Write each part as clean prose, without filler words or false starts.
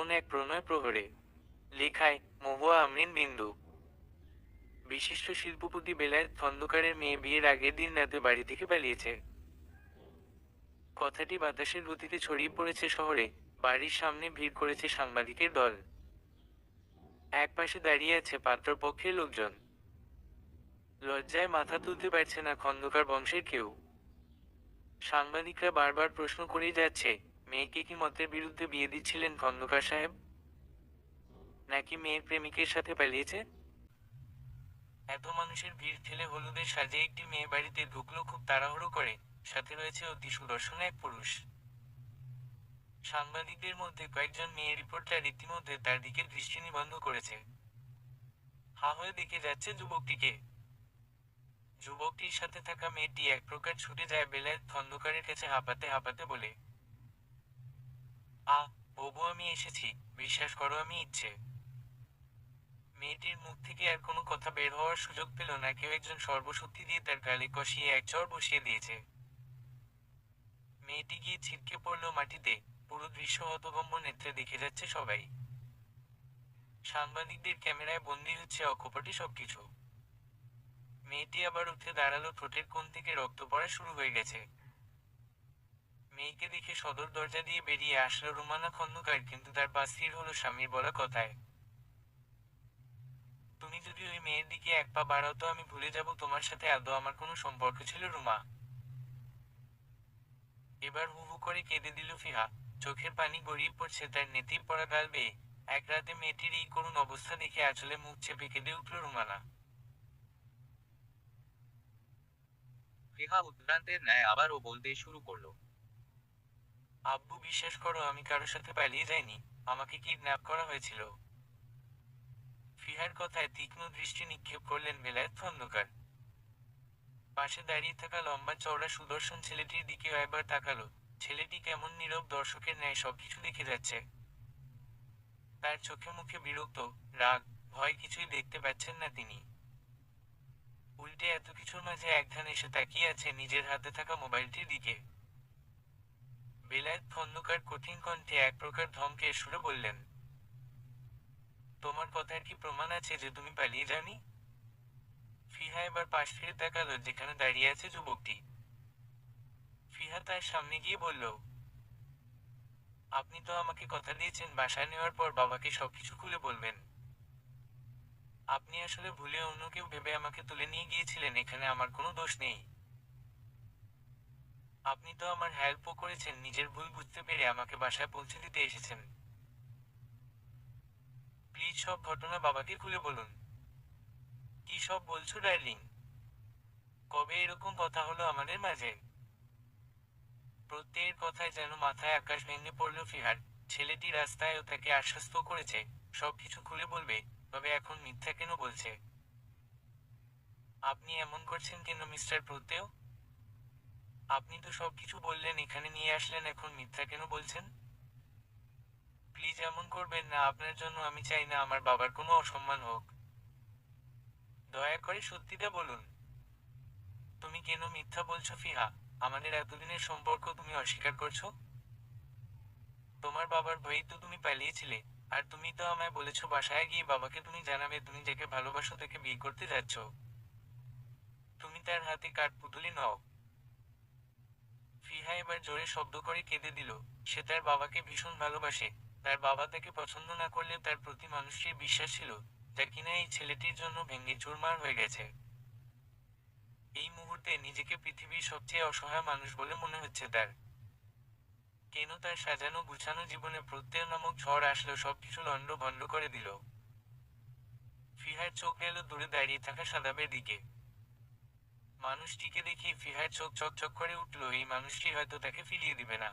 এমন এক প্রণয় প্রহরে। লেখায় মহুয়া আমরিন বিন্দু। বিশিষ্ট শিল্পপতি বেলায়েত খন্দকারের মেয়ে বিয়ের আগের দিন রাতে বাড়ি থেকে পালিয়েছে। কথাটি বাতাসের গতিতে ছড়িয়ে পড়েছে শহরে। বাড়ির সামনে ভিড় করেছে সাংবাদিকের দল। এক পাশে দাঁড়িয়ে আছে পাত্রপক্ষের লোকজন। লজ্জায় মাথা তুলতে পারছে না খন্দকার বংশের কেউ। সাংবাদিকরা বারবার প্রশ্ন করেই যাচ্ছে, মেয়েকে কি মতের বিরুদ্ধে বিয়ে দিচ্ছিলেন খন্দকার সাহেব, নাকি মেয়ের প্রেমিকের সাথে পালিয়েছে? এত মানুষের ভিড় ঠেলে হলুদের সাজে একটি মেয়ে বাড়িতে ঢুকলো খুব তাড়াহুড়ো করে। সাথে রয়েছে অতি সুদর্শন এক পুরুষ। সাংবাদিকদের মধ্যে কয়েকজন মেয়ে রিপোর্টার ইতিমধ্যে তার দিকে দৃষ্টি নিবদ্ধ করেছে। হা হয়ে দেখে যাচ্ছে যুবকটিকে। যুবকটির সাথে থাকা মেয়েটি এক প্রকার ছুটে যায় বেলায়েত খন্দকারের কাছে হাঁপাতে হাঁপাতে বলে, বাবু আমি এসেছি, বিশ্বাস করো আমি ইচ্ছে। মেয়েটির মুখ থেকে আর কোনো কথা বের হওয়ার সুযোগ পেল না। কেউ একজন সর্বশক্তি দিয়ে তার গালে কষিয়ে এক চড় বসিয়ে দিয়েছে। মেয়েটি গিয়ে ছিটকে পড়ল মাটিতে। পুরো দৃশ্য হতভম্ব নেত্রে দেখে যাচ্ছে সবাই। সাংবাদিকদের ক্যামেরায় বন্দী হচ্ছে অকপটে সবকিছু। মেয়েটি আবার উঠে দাঁড়ালো, ঠোঁটের কোণ থেকে রক্ত পড়া শুরু হয়ে গেছে। মেয়েকে দেখে সদর দরজা দিয়ে বেরিয়ে আসলো রুমানা খন্দকার, কিন্তু তার পা স্থির হলো স্বামীর বলা কথায়। তুমি যদি ওই মেয়ের দিকে এক পা বাড়াও তো আমি ভুলে যাব তোমার সাথে আদৌ আমার কোনো সম্পর্ক ছিল রুমা। এবার হু হু করে কেঁদে দিল ফিহা। চোখের পানি গড়িয়ে পড়ছে তার নেতির পড়া গাল বেয়ে। এক রাতে মেয়েটির এই করুণ অবস্থা দেখে আঁচলে মুখ চেপে কেঁদে উঠল রুমানা। ফিহা উদ্ভ্রান্তের ন্যায় আবারও বলতে শুরু করলো। আব্বু বিশ্বাস করো আমি কারোর সাথে পালিয়ে যাইনি, আমাকে কিডন্যাপ করা হয়েছিল। ফিহার কথায় তীক্ষ্ণ দৃষ্টি নিক্ষেপ করলেন বেলায়েত খন্দকার। পাশে দাঁড়িয়ে থাকা লম্বা চওড়া সুদর্শন ছেলেটির দিকেও একবার তাকালো। ছেলেটি কেমন নীরব দর্শকের ন্যায় সবকিছু দেখে যাচ্ছে। তার চোখে মুখে বিরক্ত, রাগ, ভয় কিছুই দেখতে পাচ্ছেন না তিনি। উল্টে এত কিছুর মাঝে একধান এসে তাকিয়ে আছে নিজের হাতে থাকা মোবাইলটির দিকে। বেলায়েত খন্দকার কঠিন কণ্ঠে এক প্রকার ধমকে সুরে বললেন, তোমার কথার কি প্রমাণ আছে যে তুমি পালিয়ে যাওনি? ফিহা এবার পাশ ফিরে তাকালো যেখানে দাঁড়িয়ে আছে যুবকটি। ফিহা তার সামনে গিয়ে বলল, আপনি তো আমাকে কথা দিয়েছেন বাসায় নেওয়ার পর বাবাকে সবকিছু খুলে বলবেন। আপনি আসলে ভুলে অন্য কেউ ভেবে আমাকে তুলে নিয়ে গিয়েছিলেন, এখানে আমার কোনো দোষ নেই। আপনি তো আমার হেল্পও করেছেন, নিজের ভুল বুঝতে পেরে আমাকে বাসায় পৌঁছে দিতে এসেছেন। প্লিজ সব ঘটনা বাবাকে খুলে বলুন। কি সব বলছো ডার্লিং? কবে এরকম কথা হলো আমাদের মাঝে? প্রত্যেকের কথায় যেন মাথায় আকাশ ভেঙে পড়ল ফিহার। ছেলেটি রাস্তায়ও তাকে আশ্বস্ত করেছে সবকিছু খুলে বলবে, তবে এখন মিথ্যা কেন বলছে? আপনি এমন করছেন কেন মিস্টার প্রত্যয়? আপনি তো সবকিছু বললেন, এখানে নিয়ে আসলেন, এখন মিথ্যা কেন বলছেন? প্লিজ এমন করবেন না, আপনার জন্য আমি চাই না আমার বাবার কোনো অসম্মান হোক। দয়া করে সত্যিটা বলুন। তুমি কেন মিথ্যা বলছো ফিহা? আমাদের এতদিনের সম্পর্ক তুমি অস্বীকার করছো? তোমার বাবার ভয়েই তো তুমি পালিয়েছিলে। আর তুমি তো আমায় বলেছো বাসায় গিয়ে বাবাকে তুমি জানাবে তুমি যাকে ভালোবাসো তাকে বিয়ে করতে যাচ্ছ। তুমি তার হাতে কাঠপুতুলি নও। ফিহা এবার জোরে শব্দ করে কেঁদে দিল। সে তার বাবাকে ভীষণ ভালোবাসে। তার বাবা তাকে পছন্দ না করলেও তার প্রতি মানুষটির বিশ্বাস ছিল, যা কিনা এই ছেলেটির জন্য ভেঙে চুরমার হয়ে গেছে। এই মুহূর্তে নিজেকে পৃথিবীর সবচেয়ে অসহায় মানুষ বলে মনে হচ্ছে তার। কেন তার সাজানো গুছানো জীবনে প্রত্যয় নামক ঝড় আসলো সবকিছু লন্ড ভন্ড করে দিল। ফিহার চোখ গেল দূরে দাঁড়িয়ে থাকা সাদাবের দিকে। মানুষটিকে দেখে ফিহার চোখ চকচক করে উঠল, এই মানুষটি হয়তো তাকে ফিরিয়ে দিবে না।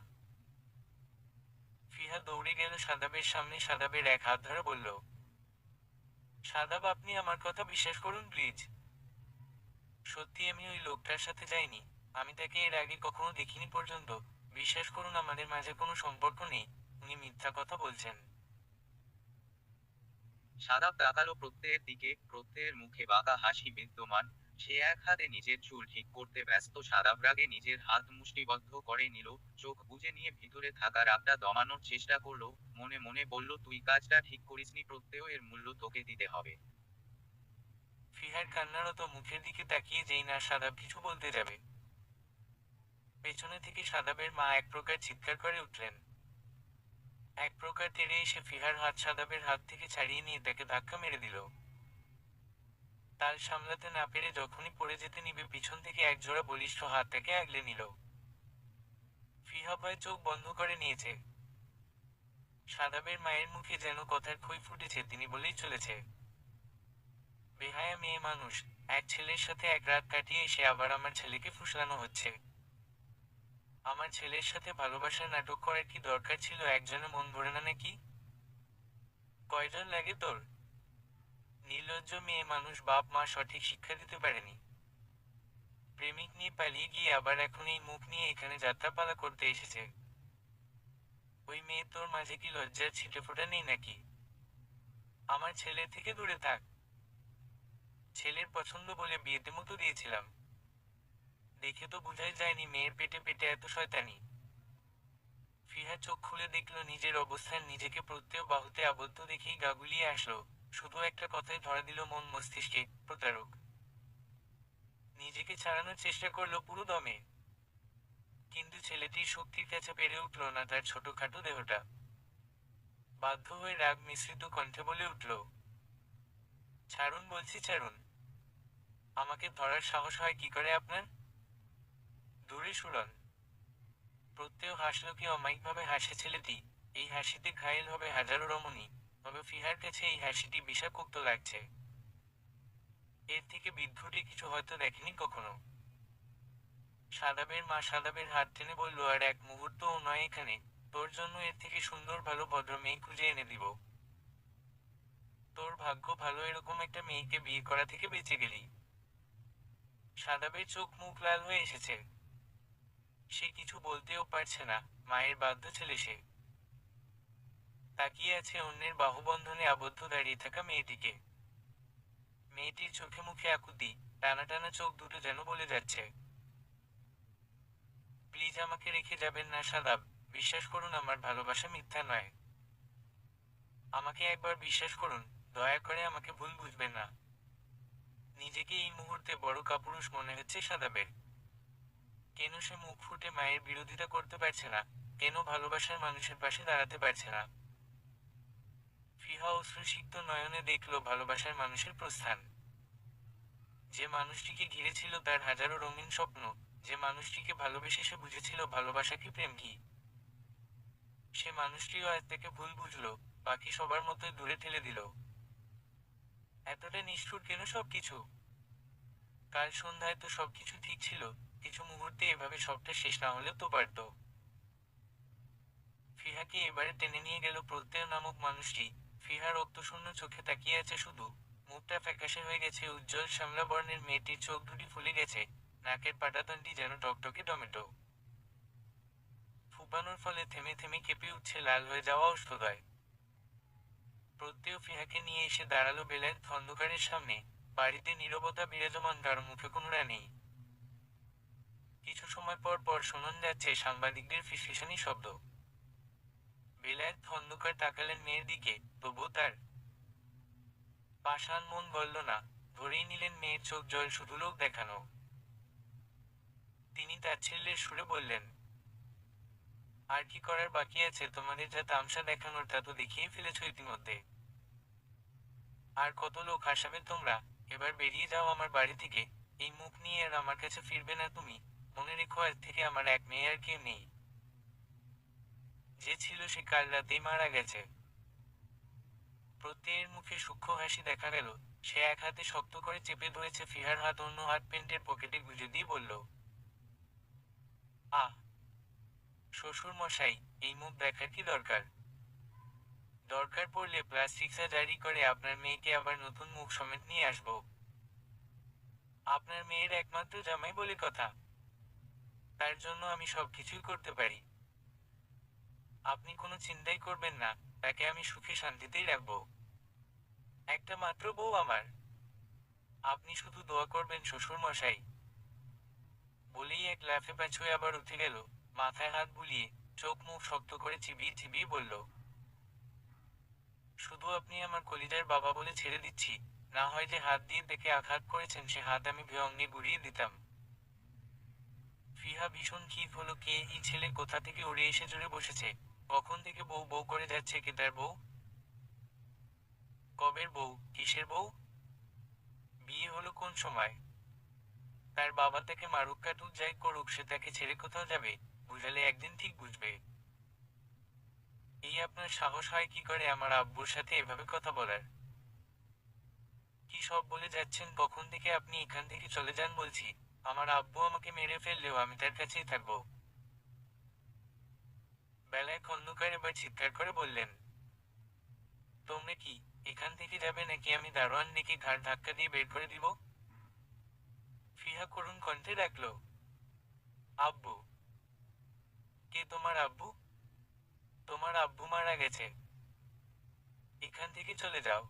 ফিহা দৌড়ে গেল সাদাবের সামনে, সাদাবের এক হাত ধরে বলল, সাদাব আপনি আমার কথা বিশ্বাস করুন প্লিজ। সত্যি আমি ওই লোকটার সাথে যাইনি। আমি তাকে এর আগে কখনো দেখিনি পর্যন্ত। বিশ্বাস করুন আমাদের মাঝে কোনো সম্পর্ক নেই। উনি মিথ্যা কথা বলছেন। সাদাব তাকালো প্রত্যয়ের দিকে, প্রত্যয়ের মুখে বাঁকা হাসি বিদ্যমান। সে এক হাতে নিজের চুল ঠিক করতে ব্যস্ত। সাদাব রাগে নিজের হাত মুষ্টিবদ্ধ করে নিল, চোখ বুজে নিয়ে ভিতরে থাকা রাগটা দমানোর চেষ্টা করলো। মনে মনে বলল, তুই কাজটা ঠিক করিসনি প্রত্যয়, এর মূল্য তোকে দিতে হবে। ফিহার কান্নারত মুখের দিকে তাকিয়ে যেই না সাদাব কিছু বলতে যাবে, পেছনে থেকে সাদাবের মা এক প্রকার চিৎকার করে উঠলেন। এক প্রকার তেড়ে এসে ফিহার হাত সাদাবের হাত থেকে ছাড়িয়ে নিয়ে তাকে ধাক্কা মেরে দিল। তাল সামলাতে না পেরে যখনই পড়ে যেতে নিবে পিছন থেকে একজোড়া বলিষ্ঠ হাত তাকে আগলে নিল। ফিহা ভয়ে চোখ বন্ধ করে নিয়েছে। সাদাবের মায়ের মুখে যেন কথার খই ফুটেছে, তিনি বলেই চলেছে, বেহায়া মেয়ে মানুষ, এক ছেলের সাথে এক রাত কাটিয়ে এসে আবার আমার ছেলেকে ফুসলানো হচ্ছে। আমার ছেলের সাথে ভালোবাসার নাটক করার কি দরকার ছিল? একজনে মন ভরে না নাকি? কয়জন লাগে তোর? নির্লজ্জ মেয়ে মানুষ, বাপ মা সঠিক শিক্ষা দিতে পারেনি, প্রেমিক নিয়ে পালিয়ে গিয়ে আবার এখন এই মুখ নিয়ে এখানে যাত্রাপালা করতে এসেছে। ওই মেয়ে তোর মাঝে কি লজ্জার ছিটেফোঁটা নেই নাকি? আমার ছেলের থেকে দূরে থাক। ছেলের পছন্দ বলে বিয়েতে মতো দিয়েছিলাম, দেখে তো বোঝাই যায়নি মেয়ের পেটে পেটে এত শয়তানি। ফিহা চোখ খুলে দেখল নিজের অবস্থান, নিজেকে প্রত্যয় বাহুতে আবদ্ধ দেখেই গা গুলিয়ে আসলো। শুধু একটা কথাই ধরা দিল মন মস্তিষ্কে, প্রতারক। নিজেকে ছাড়ানোর চেষ্টা করলো পুরো দমে, কিন্তু ছেলেটির শক্তির কাছে পেরে উঠল না তার ছোটখাটো দেহটা। বাধ্য হয়ে রাগ মিশ্রিত কণ্ঠে বলে উঠল, ছাড়ুন বলছি, ছাড়ুন। আমাকে ধরার সাহস হয় কি করে আপনার? দূরে সরুন। প্রত্যয় হাসল, কি অমায়িকভাবে হাসে ছেলেটি। এই হাসিতে ঘায়েল হবে হাজারো রমণী, তবে ফিহার কাছে এই হাসিটি বিষাক্ত লাগছে। এর থেকে বিদ্ভুটে কিছু হয়তো দেখেনি কখনো। সাদাবের মা সাদাবের হাত টেনে বলল, আর এক মুহূর্তও নয় এখানে, তোর জন্য এর থেকে সুন্দর ভালো ভদ্র মেয়ে খুঁজে এনে দিব। তোর ভাগ্য ভালো এরকম একটা মেয়েকে বিয়ে করা থেকে বেঁচে গেলি। সাদাবের চোখ মুখ লাল হয়ে এসেছে, সে কিছু বলতেও পারছে না। মায়ের বাধ্য ছেলে সে। তাকিয়ে আছে অন্যের বাহুবন্ধনে আবদ্ধ দাঁড়িয়ে থাকা মেয়েটিকে। মেয়েটির চোখে মুখে আকুতি, টানা টানা চোখ দুটো যেন বলে যাচ্ছে, প্লিজ আমাকে রেখে যাবেন না সাদাব, বিশ্বাস করুন আমার ভালোবাসা মিথ্যা নয়। আমাকে একবার বিশ্বাস করুন, দয়া করে আমাকে ভুল বুঝবেন না। নিজেকে এই মুহূর্তে বড় কাপুরুষ মনে হচ্ছে সাদাবের। কেন সে মুখ ফুটে মায়ের বিরোধিতা করতে পারছে না? কেন ভালোবাসার মানুষের পাশে দাঁড়াতে পারছে না? ফিহা অশ্রুসিক্ত নয়নে দেখল ভালোবাসার মানুষের প্রস্থান। যে মানুষটিকে ঘিরে ছিল তার হাজারো রঙিন স্বপ্ন, যে মানুষটিকে ভালোবেসে সে বুঝেছিল ভালোবাসা কি, প্রেম কি, সে মানুষটিও আজ থেকে ভুল বুঝলো, বাকি সবার মতোই দূরে ঠেলে দিল। এতটা নিষ্ঠুর কেন সবকিছু? কাল সন্ধ্যায় তো সবকিছু ঠিক ছিল, কিছু মুহূর্তে এভাবে সবটা শেষ না হলেও তো পারত। ফিহাকে এবারে টেনে নিয়ে গেল প্রত্যয় নামক মানুষটি। ফিহা রক্তশূন্য চোখে তাকিয়ে আছে শুধু, মুখটা ফ্যাকাশে হয়ে গেছে, উজ্জ্বল শ্যামলা বর্ণের মেয়েটির চোখ দুটি ফুলে গেছে, নাকের পাটাতনটি যেন টকটকে টমেটো। ফুপানোর ফলে থেমে থেমে কেঁপে উঠছে লাল হয়ে যাওয়া ওষ্ঠদয়। প্রত্যয় ফিহাকে নিয়ে এসে দাঁড়ালো বেলায়েত খন্দকারের সামনে। বাড়িতে নীরবতা বিরাজমান, কারো মুখে কোনো রা নেই। কিছু সময় পর পর শোনান যাচ্ছে সাংবাদিকদের ফিসফিসানি শব্দ। বেলায়েত খন্দকার তাকালেন মেয়ের দিকে, তবু তার পাষাণ মন গলল না। ধরেই নিলেন মেয়ের চোখ জল শুধু লোক দেখানো। তিনি তাচ্ছিল্যের সুরে বললেন, আর কি করার বাকি আছে? তোমাদের যা তামসা দেখানোর তা তো দেখিয়ে ফেলেছ ইতিমধ্যে। আর কত লোক হাসাবে তোমরা? এবার বেরিয়ে যাও আমার বাড়ি থেকে। এই মুখ নিয়ে আর আমার কাছে ফিরবে না তুমি। মনে রেখো, আজ থেকে আমার এক মেয়ে আর কেউ নেই। যে ছিল সে কাল রাতেই মারা গেছে। প্রত্যয়ের মুখে সূক্ষ্ম হাসি দেখা গেল। সে এক হাতে শক্ত করে চেপে ধরেছে ফিহার হাত, অন্য হাত প্যান্টের পকেটে গুজে দিয়ে বলল, আহ, শ্বশুর মশাই, এই মুখ দেখার কি দরকার? দরকার পড়লে প্লাস্টিক সার্জারি করে আপনার মেয়েকে আবার নতুন মুখ সমেত নিয়ে আসবো। আপনার মেয়ের একমাত্র জামাই বলে কথা, তার জন্য আমি সবকিছুই করতে পারি। আপনি কোনো চিন্তাই করবেন না, তাকে আমি সুখে শান্তিতেই রাখবো। একটা মাত্র বউ আমার। আপনি শুধু দোয়া করবেন শ্বশুর মশাই। বলেই এক লাফে প্যাচ হয়ে আবার উঠে গেল, মাথায় হাত বুলিয়ে, চোখ মুখ শক্ত করে চিবিয়ে চিবিয়ে বলল, শুধু আপনি আমার কলিজার বাবা বলে ছেড়ে দিচ্ছি, না হয় যে হাত দিয়ে দেখে আঘাত করেছেন সে হাত আমি ভেঙে গুড়িয়ে দিতাম। ফিহা ভীষণ ক্ষিপ্ত হলো, কে এই ছেলে, কোথা থেকে উড়ে এসে জুড়ে বসেছে, কখন থেকে বউ বউ করে যাচ্ছে, কে তার বউ, কবের বউ, কিসের বউ, বিয়ে হলো কোন সময়, তার বাবা তাকে মারুক কাটুক যাই করুক সে তাকে ছেড়ে কোথাও যাবে, বুঝালে একদিন ঠিক বুঝবে। এই আপনার সাহস হয় কি করে আমার আব্বুর সাথে এভাবে কথা বলার? কি সব বলে যাচ্ছেন, কখন থেকে আপনি এখান থেকে চলে যান বলছি, আমার আব্বু আমাকে মেরে ফেললেও আমি তার কাছেই থাকবো। বেলায় খন্দকার এবার চিৎকার করে বললেন, তোমরা কি এখান থেকে যাবে নাকি আমি দারোয়ান ডেকে ঘাড় ধাক্কা দিয়ে বের করে দিব? ফিহা করুণ কণ্ঠে ডাকলো, আব্বু। কে তোমার আব্বু? তোমার আব্বু মারা গেছে, এখান থেকে চলে যাও।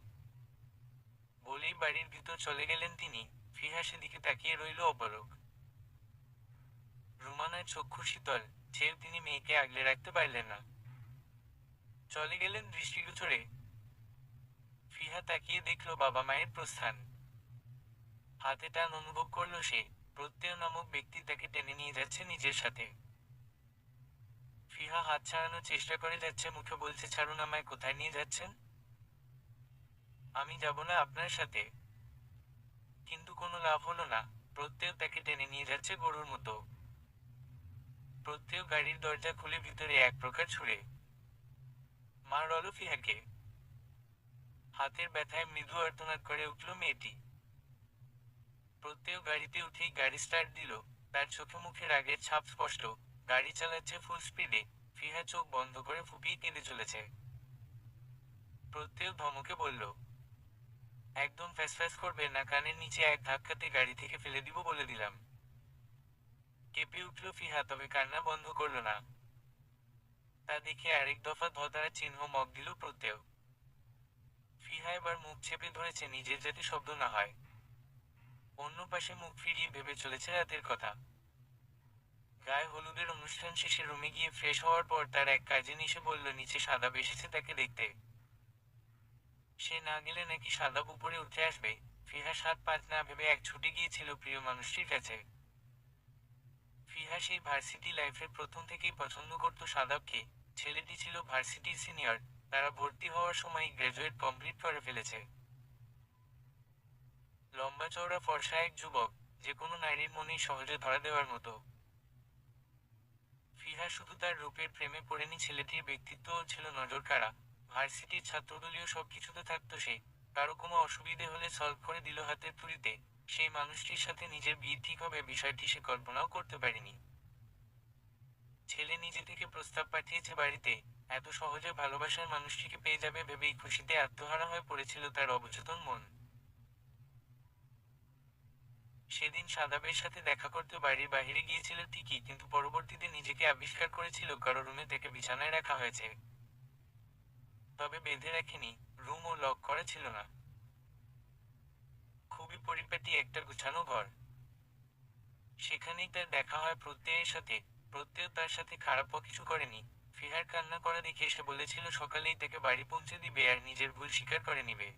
বলেই বাড়ির ভিতর চলে গেলেন তিনি। ফিহা সেদিকে তাকিয়ে রইল অপলক। রুমানার চক্ষু শীতল, চেয়েও তিনি মেয়েকে আগলে রাখতে পারলেন না। চলে গেলেন দৃষ্টিগোচরে। ফিহা তাকিয়ে দেখল বাবা মায়ের প্রস্থান। হাতে টান অনুভব করল সে, প্রত্যয় নামক ব্যক্তি তাকে টেনে নিয়ে যাচ্ছে নিজের সাথে। ফিহা হাত ছাড়ানোর চেষ্টা করে যাচ্ছে, মুখে বলছে, ছাড়ুন আমায়, কোথায় নিয়ে যাচ্ছেন? আমি যাব না আপনার সাথে। কিন্তু কোনো লাভ হলো না, প্রত্যয় তাকে টেনে নিয়ে যাচ্ছে গরুর মতো। প্রত্যয় গাড়ির দরজা খুলে ভিতরে এক প্রকার ছুড়ে মারল ফিহাকে। হাতের ব্যথায় মৃদু আর্তনাদ করে উঠল মেয়েটি। প্রত্যয় গাড়িতে উঠেই গাড়ি স্টার্ট দিল। তার চোখে মুখে রাগের ছাপ স্পষ্ট। গাড়ি চালাচ্ছে ফুল স্পিডে। ফিহা চোখ বন্ধ করে ফুপিয়ে কেঁদে চলেছে। প্রত্যয় ধমকে বলল, একদম ফ্যাসফ্যাস করবে না, কানের নিচে এক ধাক্কাতে গাড়ি থেকে ফেলে দিব বলে দিলাম। কেঁপে উঠল ফিহা, তবে কান্না বন্ধ করল না। তা দেখে আরেক দফা ধতার চিহ্ন মগ দিল প্রত্যয়। ফিহা এবার মুখ চেপে ধরেছে নিজের যাতে শব্দ না হয়। অন্য পাশে মুখ ফিরিয়ে ভেবে চলেছে রাতের কথা। গায়ে হলুদের অনুষ্ঠান শেষে রুমে গিয়ে ফ্রেশ হওয়ার পর তার এক কাজিন এসে বলল নিচে সাদাব এসেছে তাকে দেখতে। সে না গেলে নাকি সাদাব উপরে উঠে আসবে। ফিহা সাত পাঁচ না ভেবে এক ছুটে গিয়েছিল প্রিয় মানুষটির কাছে। ফিহা সেই ভার্সিটি লাইফের প্রথম থেকেই পছন্দ করত সাদাবকে। ছেলেটি ছিল ভার্সিটির সিনিয়র। তারা ভর্তি হওয়ার সময় গ্রাজুয়েট কমপ্লিট করে ফেলেছে। লম্বা চওড়া ফর্সা এক যুবক, যে কোনো নারীর মনেই সহজে ধরা দেওয়ার মতো। ফিহা শুধু তার রূপের প্রেমে পড়েনি, ছেলেটির ব্যক্তিত্বও ছিল নজরকাড়া। ভার্সিটির ছাত্রদলীয় সবকিছুতে থাকতো সে। কারো কোনো অসুবিধে হলে সলভ করে দিল হাতের তুড়িতে। সেই মানুষটির সাথে নিজের বিয়ে ঠিক হবে বিষয়টি সে কল্পনাও করতে পারেনি। ছেলে নিজে থেকে প্রস্তাব পাঠিয়েছে বাড়িতে। এত সহজে ভালোবাসার মানুষটিকে পেয়ে যাবে ভেবেই খুশিতে আত্মহারা হয়ে পড়েছিল তার অবচেতন মন। সেদিন সাদাবের সাথে দেখা করতে বাড়ির বাহিরে গিয়েছিল ঠিকই, কিন্তু পরবর্তীতে নিজেকে আবিষ্কার করেছিল কারো রুমে থেকে বিছানায় রাখা হয়েছে। তবে বেঁধে রাখেনি, রুমও লক করা ছিল না। খুবই পরিপাটি একটা গুছানো ঘর। সেখানেই তার দেখা হয় প্রত্যয়ের সাথে। প্রত্যয় তার সাথে খারাপও কিছু করেনি। ফিহার কান্না করা দেখে সে বলেছিল সকালেই তাকে বাড়ি পৌঁছে দিবে আর নিজের ভুল স্বীকার করে নিবে।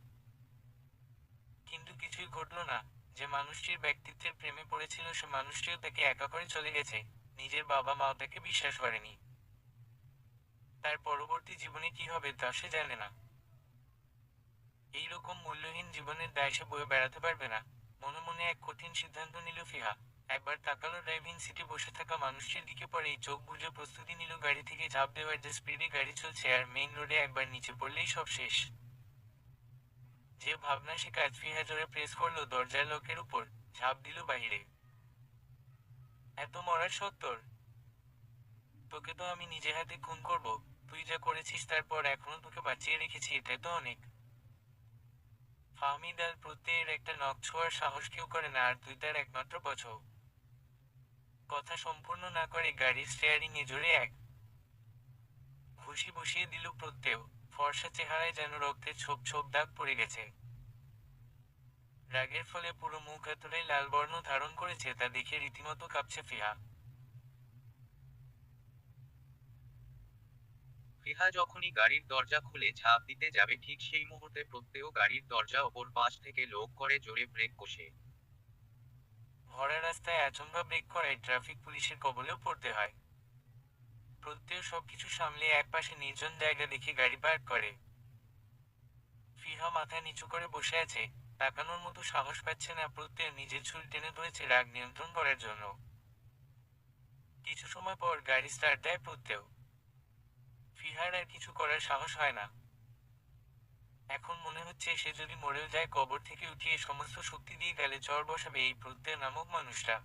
কিন্তু কিছুই ঘটল না। যে মানুষটির ব্যক্তিত্বের প্রেমে পড়েছিল সে মানুষটিও তাকে একা করে চলে গেছে। নিজের বাবা মাও তাকে বিশ্বাস করেনি। তার পরবর্তী জীবনে কি হবে তা সে জানে না। এই রকম মূল্যহীন জীবনের দায় সে বয়ে বেড়াতে পারবে না। মনে মনে এক কঠিন সিদ্ধান্ত নিল ফিহা। একবার তাকালো ড্রাইভিং সিটে বসে থাকা মানুষটির দিকে, পরেই চোখ বুজে প্রস্তুতি নিল গাড়ি থেকে ঝাঁপ দেওয়ার। যে স্পিডে গাড়ি চলছে আর মেইন রোডে একবার নিচে পড়লেই সব শেষ। যে ভাবনা সে কাজ, ফিহা জোরে প্রেস করলো দরজার লকের উপর। ঝাঁপ দিল বাহিরে। এত মরার সত্তর, তোকে তো আমি নিজে হাতে খুন করব। তুই যা করেছিস তারপর এখনো তোকে বাঁচিয়ে রেখেছি, এটাই তো অনেক। ফাহমিদ আল প্রত্যয়ের একটা নখ ছোঁয়ার সাহস কেউ করে না, আর তুই তার একমাত্র বছর। কথা সম্পূর্ণ না করে গাড়ির স্টিয়ারিং এ জোরে এক ঘুষি বসিয়ে দিল প্রত্যয়। ফর্সা চেহারায় যেন রক্তের ছোপ ছোপ দাগ পড়ে গেছে। রাগের ফলে পুরো মুখ এতটাই লাল বর্ণ ধারণ করেছে তা দেখে রীতিমতো কাঁপছে ফিহা। ফিহা যখনই গাড়ির দরজা খুলে ঝাঁপ দিতে যাবে ঠিক সেই মুহূর্তে প্রত্যেও গাড়ির দরজা ওপর পাশ থেকে লোক করে জোরে ব্রেক কষে। ভরা রাস্তায় আচমকা ব্রেক করায় ট্রাফিক পুলিশের কবলেও পড়তে হয়। প্রত্যেক সবকিছু সামলে একপাশে নির্জন জায়গা দেখে গাড়ি পার্ক করে। ফিহা মাথা নিচু করে বসে আছে, তাকানোর মতো সাহস পাচ্ছে না। প্রত্যেক নিজের ছুরি টেনে ধরেছে রাগ নিয়ন্ত্রণ করার জন্য। কিছু সময় পর গাড়ি স্টার্ট দেয় প্রত্যেক। ফিহার আর কিছু করার সাহস হয় না। এখন মনে হচ্ছে সে যদি মরেও যায় কবর থেকে উঠিয়ে সমস্ত শক্তি দিয়ে গেলে চর বসাবে এই প্রত্যয় নামক মানুষটা।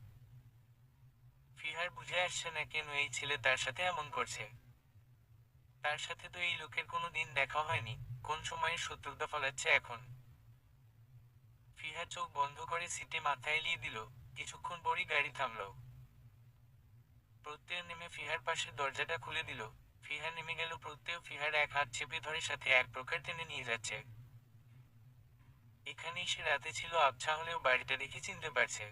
ফিহার বুঝে আসছে না কেন এই ছেলে তার সাথে এমন করছে। তার সাথে তো এই লোকের কোনো দিন দেখা হয়নি, কোন সময়ের শত্রুতা ফলাচ্ছে এখন। ফিহা চোখ বন্ধ করে সিটে মাথা এলিয়ে দিল। কিছুক্ষণ পরই গাড়ি থামল। প্রত্যয় নেমে ফিহার পাশের দরজাটা খুলে দিল। ফিহা নেমে গেল। প্রত্যয় ফিহার এক হাত চেপে ধরে সাথে এক প্রকার টেনে নিয়ে যাচ্ছে। এখানেই সে রাতে ছিল, আবছা হলেও বাড়িটা দেখে চিনতে পারছে।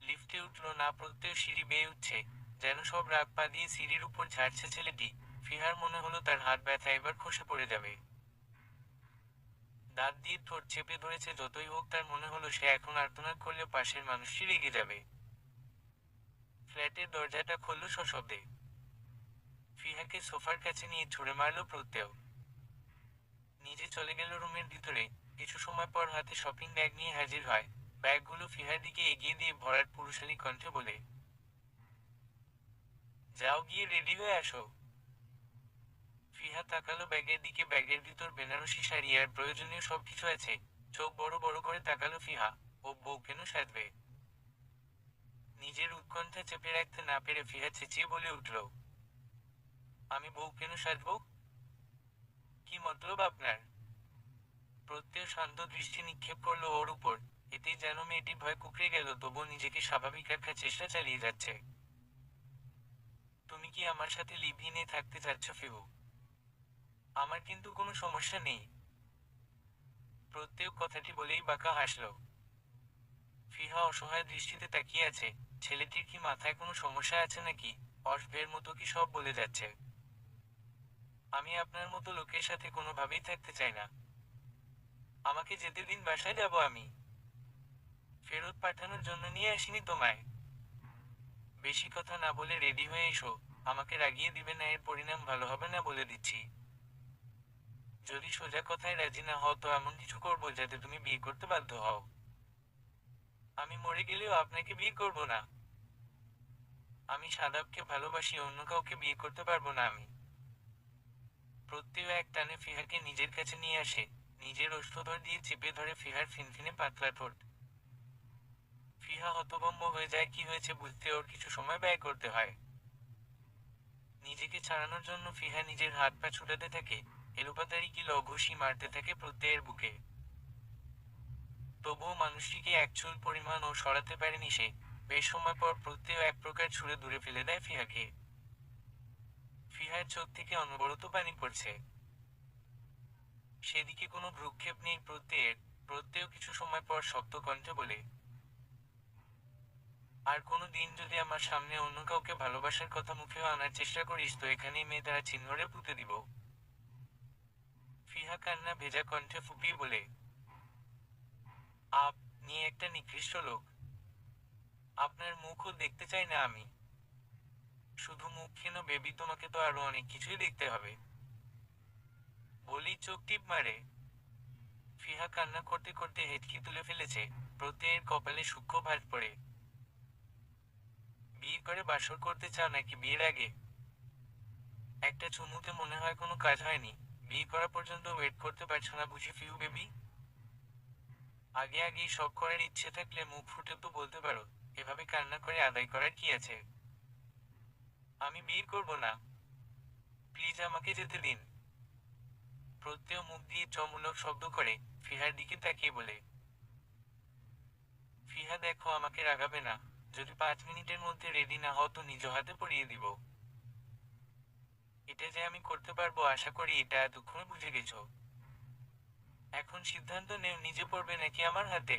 লিফটে উঠল না, প্রত্যয় সিঁড়ি বেয়ে উঠছে, যেন সব রাগ পা দিয়ে সিঁড়ির উপর ঝাড়ছে ছেলেটি। ফিহার মনে হলো তার হাত ব্যথা এবার খসে পড়ে যাবে। দাঁত দিয়ে ঠোঁট চেপে ধরেছে। যতই হোক তার মনে হলো সে এখন আর্তনাদ করলে পাশের মানুষটি রেগে যাবে। ফ্ল্যাটের দরজাটা খুলল সশব্দে। ফিহাকে সোফার কাছে নিয়ে ছুঁড়ে মারল প্রত্যয়। নিজে চলে গেল রুমের ভিতরে। কিছু সময় পর হাতে শপিং ব্যাগ নিয়ে হাজির হয়। ব্যাগগুলো ফিহার দিকে এগিয়ে দিয়ে ভরাট পুরুষালী কণ্ঠে বলে, যাও গিয়ে রেডি হয়ে আসো। ফিহা তাকালো ব্যাগের দিকে। ব্যাগের ভিতর বেনারসি শাড়ি আর প্রয়োজনীয় সবকিছু আছে। চোখ বড় বড় করে তাকালো ফিহা। ও বউ কেন সাজবে? নিজের উৎকণ্ঠা চেপে রাখতে না পেরে ফিহা চেঁচিয়ে বলে উঠল, আমি বউ কেন সাজবো? কি মতলব আপনার? প্রত্যয় শান্ত দৃষ্টি নিক্ষেপ করলো ওর উপর। এতেই যেন মেয়েটি ভয় কুকড়ে গেল, তবু নিজেকে স্বাভাবিক রাখার চেষ্টা চালিয়ে যাচ্ছে। তুমি কি আমার সাথে লিভ ইনে থাকতে চাচ্ছ ফিহু? আমার কিন্তু কোনো সমস্যা নেই। প্রত্যেক কথাটি বলেই বাঁকা হাসল। ফিহা অসহায় দৃষ্টিতে তাকিয়ে আছে। ছেলেটির কি মাথায় কোনো সমস্যা আছে নাকি? অসভ্যের মতো কি সব বলে যাচ্ছে। আমি আপনার মতো লোকের সাথে কোনোভাবেই থাকতে চাই না। আমাকে যেতে দিন, বাসায় যাব আমি। ফেরত পাঠানোর জন্য নিয়ে আসিনি তোমায়। বেশি কথা না বলে রেডি হয়ে এসো। আমাকে রাগিয়ে দিবে না, এর পরিণাম ভালো হবে না বলে দিচ্ছি। যদি সোজা কথায় রাজি না হও তো এমন কিছু করবো যাতে তুমি বিয়ে করতে বাধ্য হও। আমি মরে গেলেও আপনাকে বিয়ে করব না। আমি সাদাবকে ভালোবাসি, অন্য কাউকে বিয়ে করতে পারবো না আমি। প্রত্যয় এক টানে ফিহাকে নিজের কাছে নিয়ে আসে। নিজের ওষ্ঠধর দিয়ে চেপে ধরে ফিহার ফিনফিনে পাতলা ঠোঁট। ফিহা হতভম্ব হয়ে যায়, কি হয়েছে বুঝতে ওর কিছু সময় ব্যয় করতে হয়। নিজেকে ছাড়ানোর জন্য ফিহা নিজের হাত পা ছুটাতে থাকে। এলোপাতাড়ি কি ঘুষি মারতে থাকে প্রত্যয়ের বুকে। তবুও মানুষটিকে এক চুল পরিমাণ ও সরাতে পারেনি সে। বেশ সময় পর প্রত্যয় এক প্রকার ছুঁড়ে দূরে ফেলে দেয় ফিহাকে। ফিহার চোখ থেকে অনবরত পানি পড়ছে। সেদিকে কোনো ভ্রুক্ষেপ নেই প্রত্যয়ের। প্রত্যয় কিছু সময় পর শক্ত কণ্ঠে বলে, আর কোনো দিন যদি আমার সামনে অন্য কাউকে ভালোবাসার কথা মুখেও আনার চেষ্টা করিস তো এখানেই মেয়ে তারা চিহ্নরে পুঁতে দিব। ফিহা কান্না ভেজা কণ্ঠে ফুপিয়ে বলে, আপনি একটা নিকৃষ্ট লোক। আপনার মুখও দেখতে চাই না আমি। শুধু মুখ কেন বেবি, তোমাকে তো আরো অনেক কিছুই দেখতে হবে। বলেই চোখ টিপ মারে। ফিহা কান্না করতে করতে হেঁচকি তুলে ফেলেছে। প্রত্যয়ের কপালে সূক্ষ্ম ভাঁজ পড়ে। বিয়ে করে বাসর করতে চাও নাকি বিয়ের আগে? একটা চুমুতে মনে হয় কোনো কাজ হয়নি। বিয়ে করা পর্যন্ত ওয়েট করতে পারছো না বুঝি ফিউ বেবি? আগে আগেই শখ করার ইচ্ছে থাকলে মুখ ফুটে তো বলতে পারো। এভাবে কান্না করে আদায় করার কি আছে? আমি বিয়ে করব না। প্লিজ আমাকে যেতে দিন। প্রত্যয় মুখ দিয়ে চমূলক শব্দ করে ফিহার দিকে তাকিয়ে বলে, ফিহা দেখো, আমাকে রাগাবে না। যদি 5 মিনিটের মধ্যে রেডি না হও তো নিজ হাতে পরিয়ে দিব। এটা যে আমি করতে পারবো আশা করি এটা এতক্ষণে বুঝে গেছো। এখন সিদ্ধান্ত নেও, নিজে পড়বে নাকি আমার হাতে?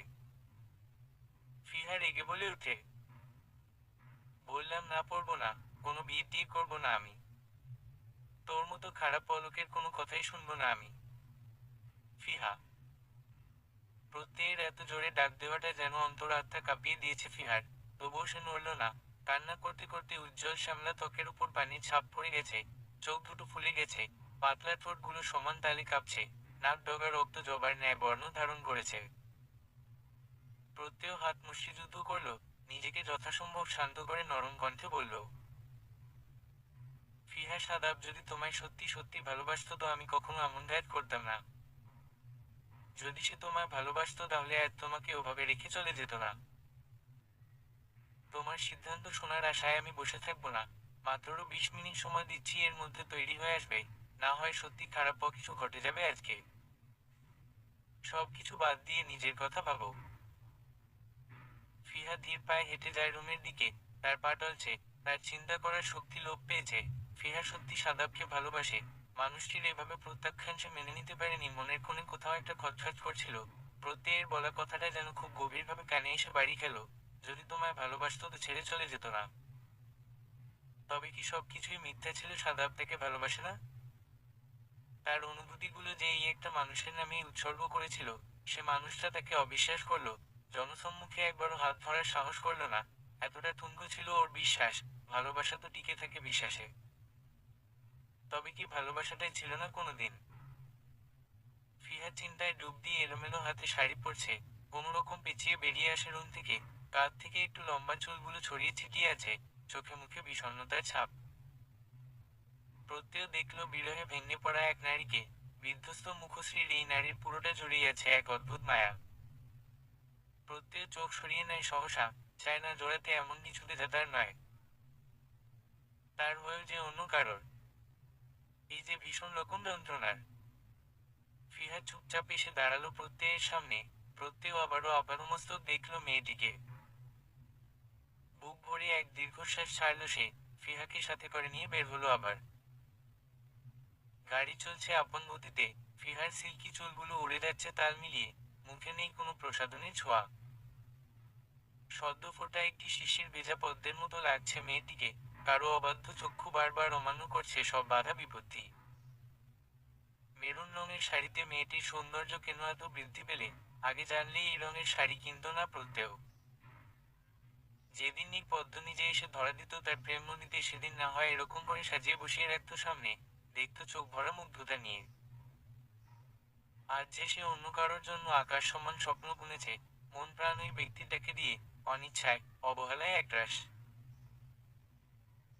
ফিহা রেগে বলে উঠে, বললাম না পড়বো না। কোনো বিয়ে টিয়ে করবো না আমি। তোর মতো খারাপ পলকের কোনো কথাই শুনবো না আমি। ফিহা। প্রত্যয়ের এত জোরে ডাক দেওয়াটা যেন অন্তরাত্মা কাঁপিয়ে দিয়েছে ফিহার। তবুও সে নড়ল না। কান্না করতে করতে উজ্জ্বল শ্যামলা ত্বকের উপর পানির ছাপ পড়ে গেছে। চোখ দুটো ফুলে গেছে। পাতলা ঠোঁটগুলো সমান তালে কাঁপছে। নাক ডগা রক্ত জবার ন্যায় বর্ণ ধারণ করেছে। প্রত্যয় হাত মুষ্টিযুদ্ধ করল। নিজেকে যথাসম্ভব শান্ত করে নরম কণ্ঠে বলল, ফিহা সাদাব, যদি তোমায় সত্যি সত্যি ভালোবাসতো তো আমি কখনো এমন গায়েব করতাম না। যদি সে তোমায় ভালোবাসতো তাহলে আজ তোমাকে ওভাবে রেখে চলে যেত না। তোমার সিদ্ধান্ত শোনার আশায় আমি বসে থাকবো না। মাত্র 20 মিনিট সময় দিচ্ছি, এর মধ্যে তৈরি হয়ে আসবে। না হয় সত্যি খারাপ কিছু ঘটে যাবে আজকে। সবকিছু বাদ দিয়ে নিজের কথা ভাবো। ফিহা ধীর পায়ে হেঁটে যায় রুমের দিকে। তার পা টলছে। তার চিন্তা করার শক্তি লোপ পেয়েছে। ফিহা সত্যি সাদাবকে ভালোবাসে। মানুষটির এভাবে প্রত্যাখ্যান সে মেনে নিতে পারেনি। মনের কোণে কোথাও একটা খচখচ করছিল। প্রত্যয়ের বলা কথাটা যেন খুব গভীরভাবে কানে এসে বাড়ি খেল। যদি তোমায় ভালোবাসতো তো ছেড়ে চলে যেত না। তবে কি সবকিছুই মিথ্যা ছিল? সাদাব তাকে ভালোবাসে না? তার অনুভূতিগুলো যে এই একটা মানুষের নামেই উৎসর্গ করেছিল, সে মানুষটা তাকে অবিশ্বাস করলো। জনসম্মুখে একবারও হাত ধরার সাহস করলো না। এতটা ঠুনকো ছিল ওর বিশ্বাস। ভালোবাসা তো টিকে থাকে বিশ্বাসে। তবে কি ভালোবাসাটাই ছিল না কোনোদিন? ফিহা চিন্তায় ডুব দিয়ে এলোমেলো হাতে শাড়ি পরছে। কোনোরকম পেঁচিয়ে বেরিয়ে আসে রুম থেকে। কাঁধ থেকে একটু লম্বা চুলগুলো ছড়িয়ে ছিটিয়ে আছে। চোখে মুখে বিষণ্ণতার ছাপ। প্রত্যয় দেখল বিরহে ভেঙে পড়া এক নারীকে। বিধ্বস্ত মুখশ্রীর এই নারীর পুরোটা জড়িয়ে আছে এক অদ্ভুত মায়া। প্রত্যয় চোখ সরিয়ে নেয় সহসা। চায় না জড়াতে এমন কিছুতে যা তার নয়। তার হয়েও যে অন্য কারোর। এই যে ভীষণ রকম যন্ত্রণার। ফিহা চুপচাপ এসে দাঁড়ালো প্রত্যয়ের সামনে। প্রত্যয় আবারও আপাদমস্তক দেখল মেয়েটিকে। বুক ভরে এক দীর্ঘশ্বাস ছাড়ল সে। ফিহাকে সাথে করে নিয়ে বের হলো আবার। গাড়ি চলছে আপন গতিতে। ফিহার সিল্কি চুলগুলো উড়ে যাচ্ছে তাল মিলিয়ে। মুখে নেই কোনো প্রসাধনের ছোঁয়া। সদ্য ফোটা একটি শিশির ভেজা পদ্মের মতো লাগছে মেয়েটিকে। কারো অবাধ্য চক্ষু বারবার অমান্য করছে সব বাধা বিপত্তি। মেরুন রঙের শাড়িতে মেয়েটির সৌন্দর্য কেন এত বৃদ্ধি পেলে? আগে জানলেই এই রঙের শাড়ি কিনত না প্রত্যয়। যেদিন এই পদ্ম নিজে এসে ধরা দিত তার প্রেম নদীতে, সেদিন না হয় এরকম করে সাজিয়ে বসিয়ে রাখতো সামনে। দেখতো চোখ ভরা মুগ্ধতা নিয়ে। আজ যে সে অন্য কারোর জন্য আকাশ সমান স্বপ্ন বুনেছে। মন প্রাণ ওই ব্যক্তিটাকে দিয়ে। অনিচ্ছায়, অবহেলায় একরাশ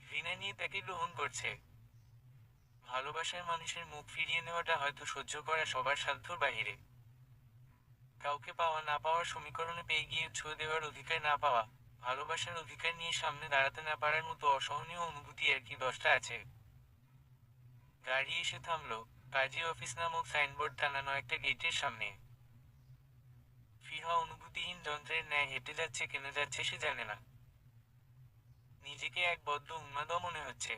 ঘৃণা নিয়ে তাকে গ্রহণ করছে। ভালোবাসার মানুষের মুখ ফিরিয়ে নেওয়াটা হয়তো সহ্য করা সবার সাধ্যর বাহিরে। কাউকে পাওয়া না পাওয়ার সমীকরণে পেয়ে গিয়ে ছুঁয়ে দেওয়ার অধিকার না পাওয়া। ভালোবাসার অধিকার নিয়ে সামনে দাঁড়াতে না পারার মতো অসহনীয় অনুভূতি আর কি 10টা আছে। গাড়ি এসে থামলো। কাজী অফিস নামক সাইনবোর্ড টানানো একটা গেটের সামনে। ফিহা অনুভূতিহীন যন্ত্রের ন্যায় হেঁটে যাচ্ছে, কেন যাচ্ছে সে জানে না। নিজেকে এক বদ্ধ উন্মাদ মনে হচ্ছে।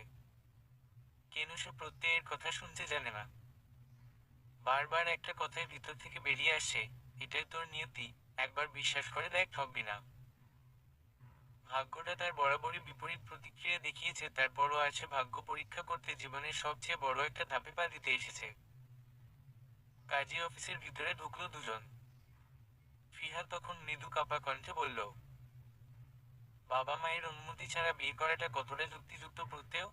কেন সে প্রত্যয়ের কথা শুনতে জানে না। বারবার একটা কথায় ভিতর থেকে বেরিয়ে আসছে, এটাই তোর নিয়তি। একবার বিশ্বাস করে দেখ, ঠকবি না। ভাগ্যটা তার বরাবরই বিপরীত প্রতিক্রিয়া দেখিয়েছে, তারপরও আছে ভাগ্য পরীক্ষা করতে জীবনের সবচেয়ে বড় একটা ধাপে পা দিতে এসেছে। কাজী অফিসের ভিতরে ঢুকলো দুজন। ফিহা তখন মৃদু কাঁপা কণ্ঠে বলল, বাবা মায়ের অনুমতি ছাড়া বিয়ে করাটা কতটা যুক্তিযুক্ত প্রত্যয়?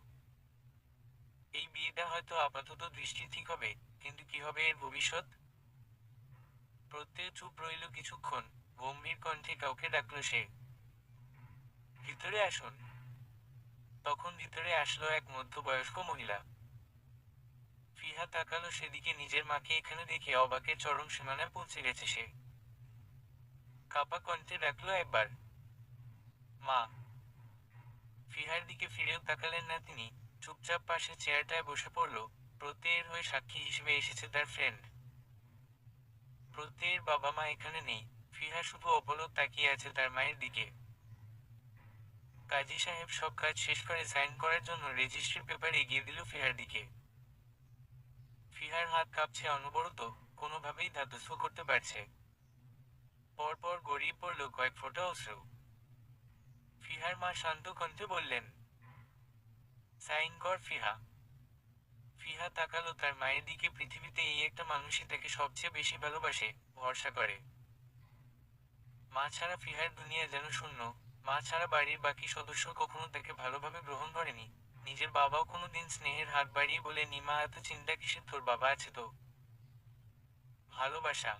এই বিয়েটা হয়তো আপাতত দৃষ্টি ঠিক হবে, কিন্তু কি হবে এর ভবিষ্যৎ? প্রত্যয় চুপ রইল কিছুক্ষণ। গম্ভীর কণ্ঠে কাউকে ডাকল সে। ভিতরে আসুন। তখন ভিতরে আসলো এক মধ্যবয়স্ক মহিলা। ফিহা তাকালো সেদিকে। নিজের মাকে এখানে দেখে অবাকের চরম সীমানায় পৌঁছে গেছে সে। কাপা কণ্ঠে ডাকলো একবার, মা। ফিহার দিকে ফিরেও তাকালেন না তিনি। চুপচাপ পাশে চেয়ারটায় বসে পড়ল। প্রত্যয়ের হয়ে সাক্ষী হিসেবে এসেছে তার ফ্রেন্ড। প্রত্যয়ের বাবা মা এখানে নেই। ফিহা শুধু অপলক তাকিয়ে আছে তার মায়ের দিকে। কাজী সাহেব সব কাজ শেষ করে সাইন করার জন্য রেজিস্ট্রি পেপার এগিয়ে দিল ফিহার দিকে। ফিহার হাত কাঁপছে অনবরত। কোনোভাবেই ধাতস্থ করতে পারছে। পরপর গড়িয়ে পড়ল কয়েক ফোঁটা অশ্রু। ফিহার মা শান্ত কণ্ঠে বললেন, সাইন কর ফিহা। ফিহা তাকালো তার মায়ের দিকে। পৃথিবীতে এই একটা মানুষই তাকে সবচেয়ে বেশি ভালোবাসে, ভরসা করে। মা ছাড়া ফিহার দুনিয়া যেন শূন্য। মা ছাড়া বাড়ির বাকি সদস্য কখনো তাকে ভালোভাবে গ্রহণ করেনি। নিজের বাবাও কোনোদিন স্নেহের হাত বাড়িয়ে বলেনি, মা এত চিন্তা কিসের, তোর বাবা আছে তো। ভালোবাসা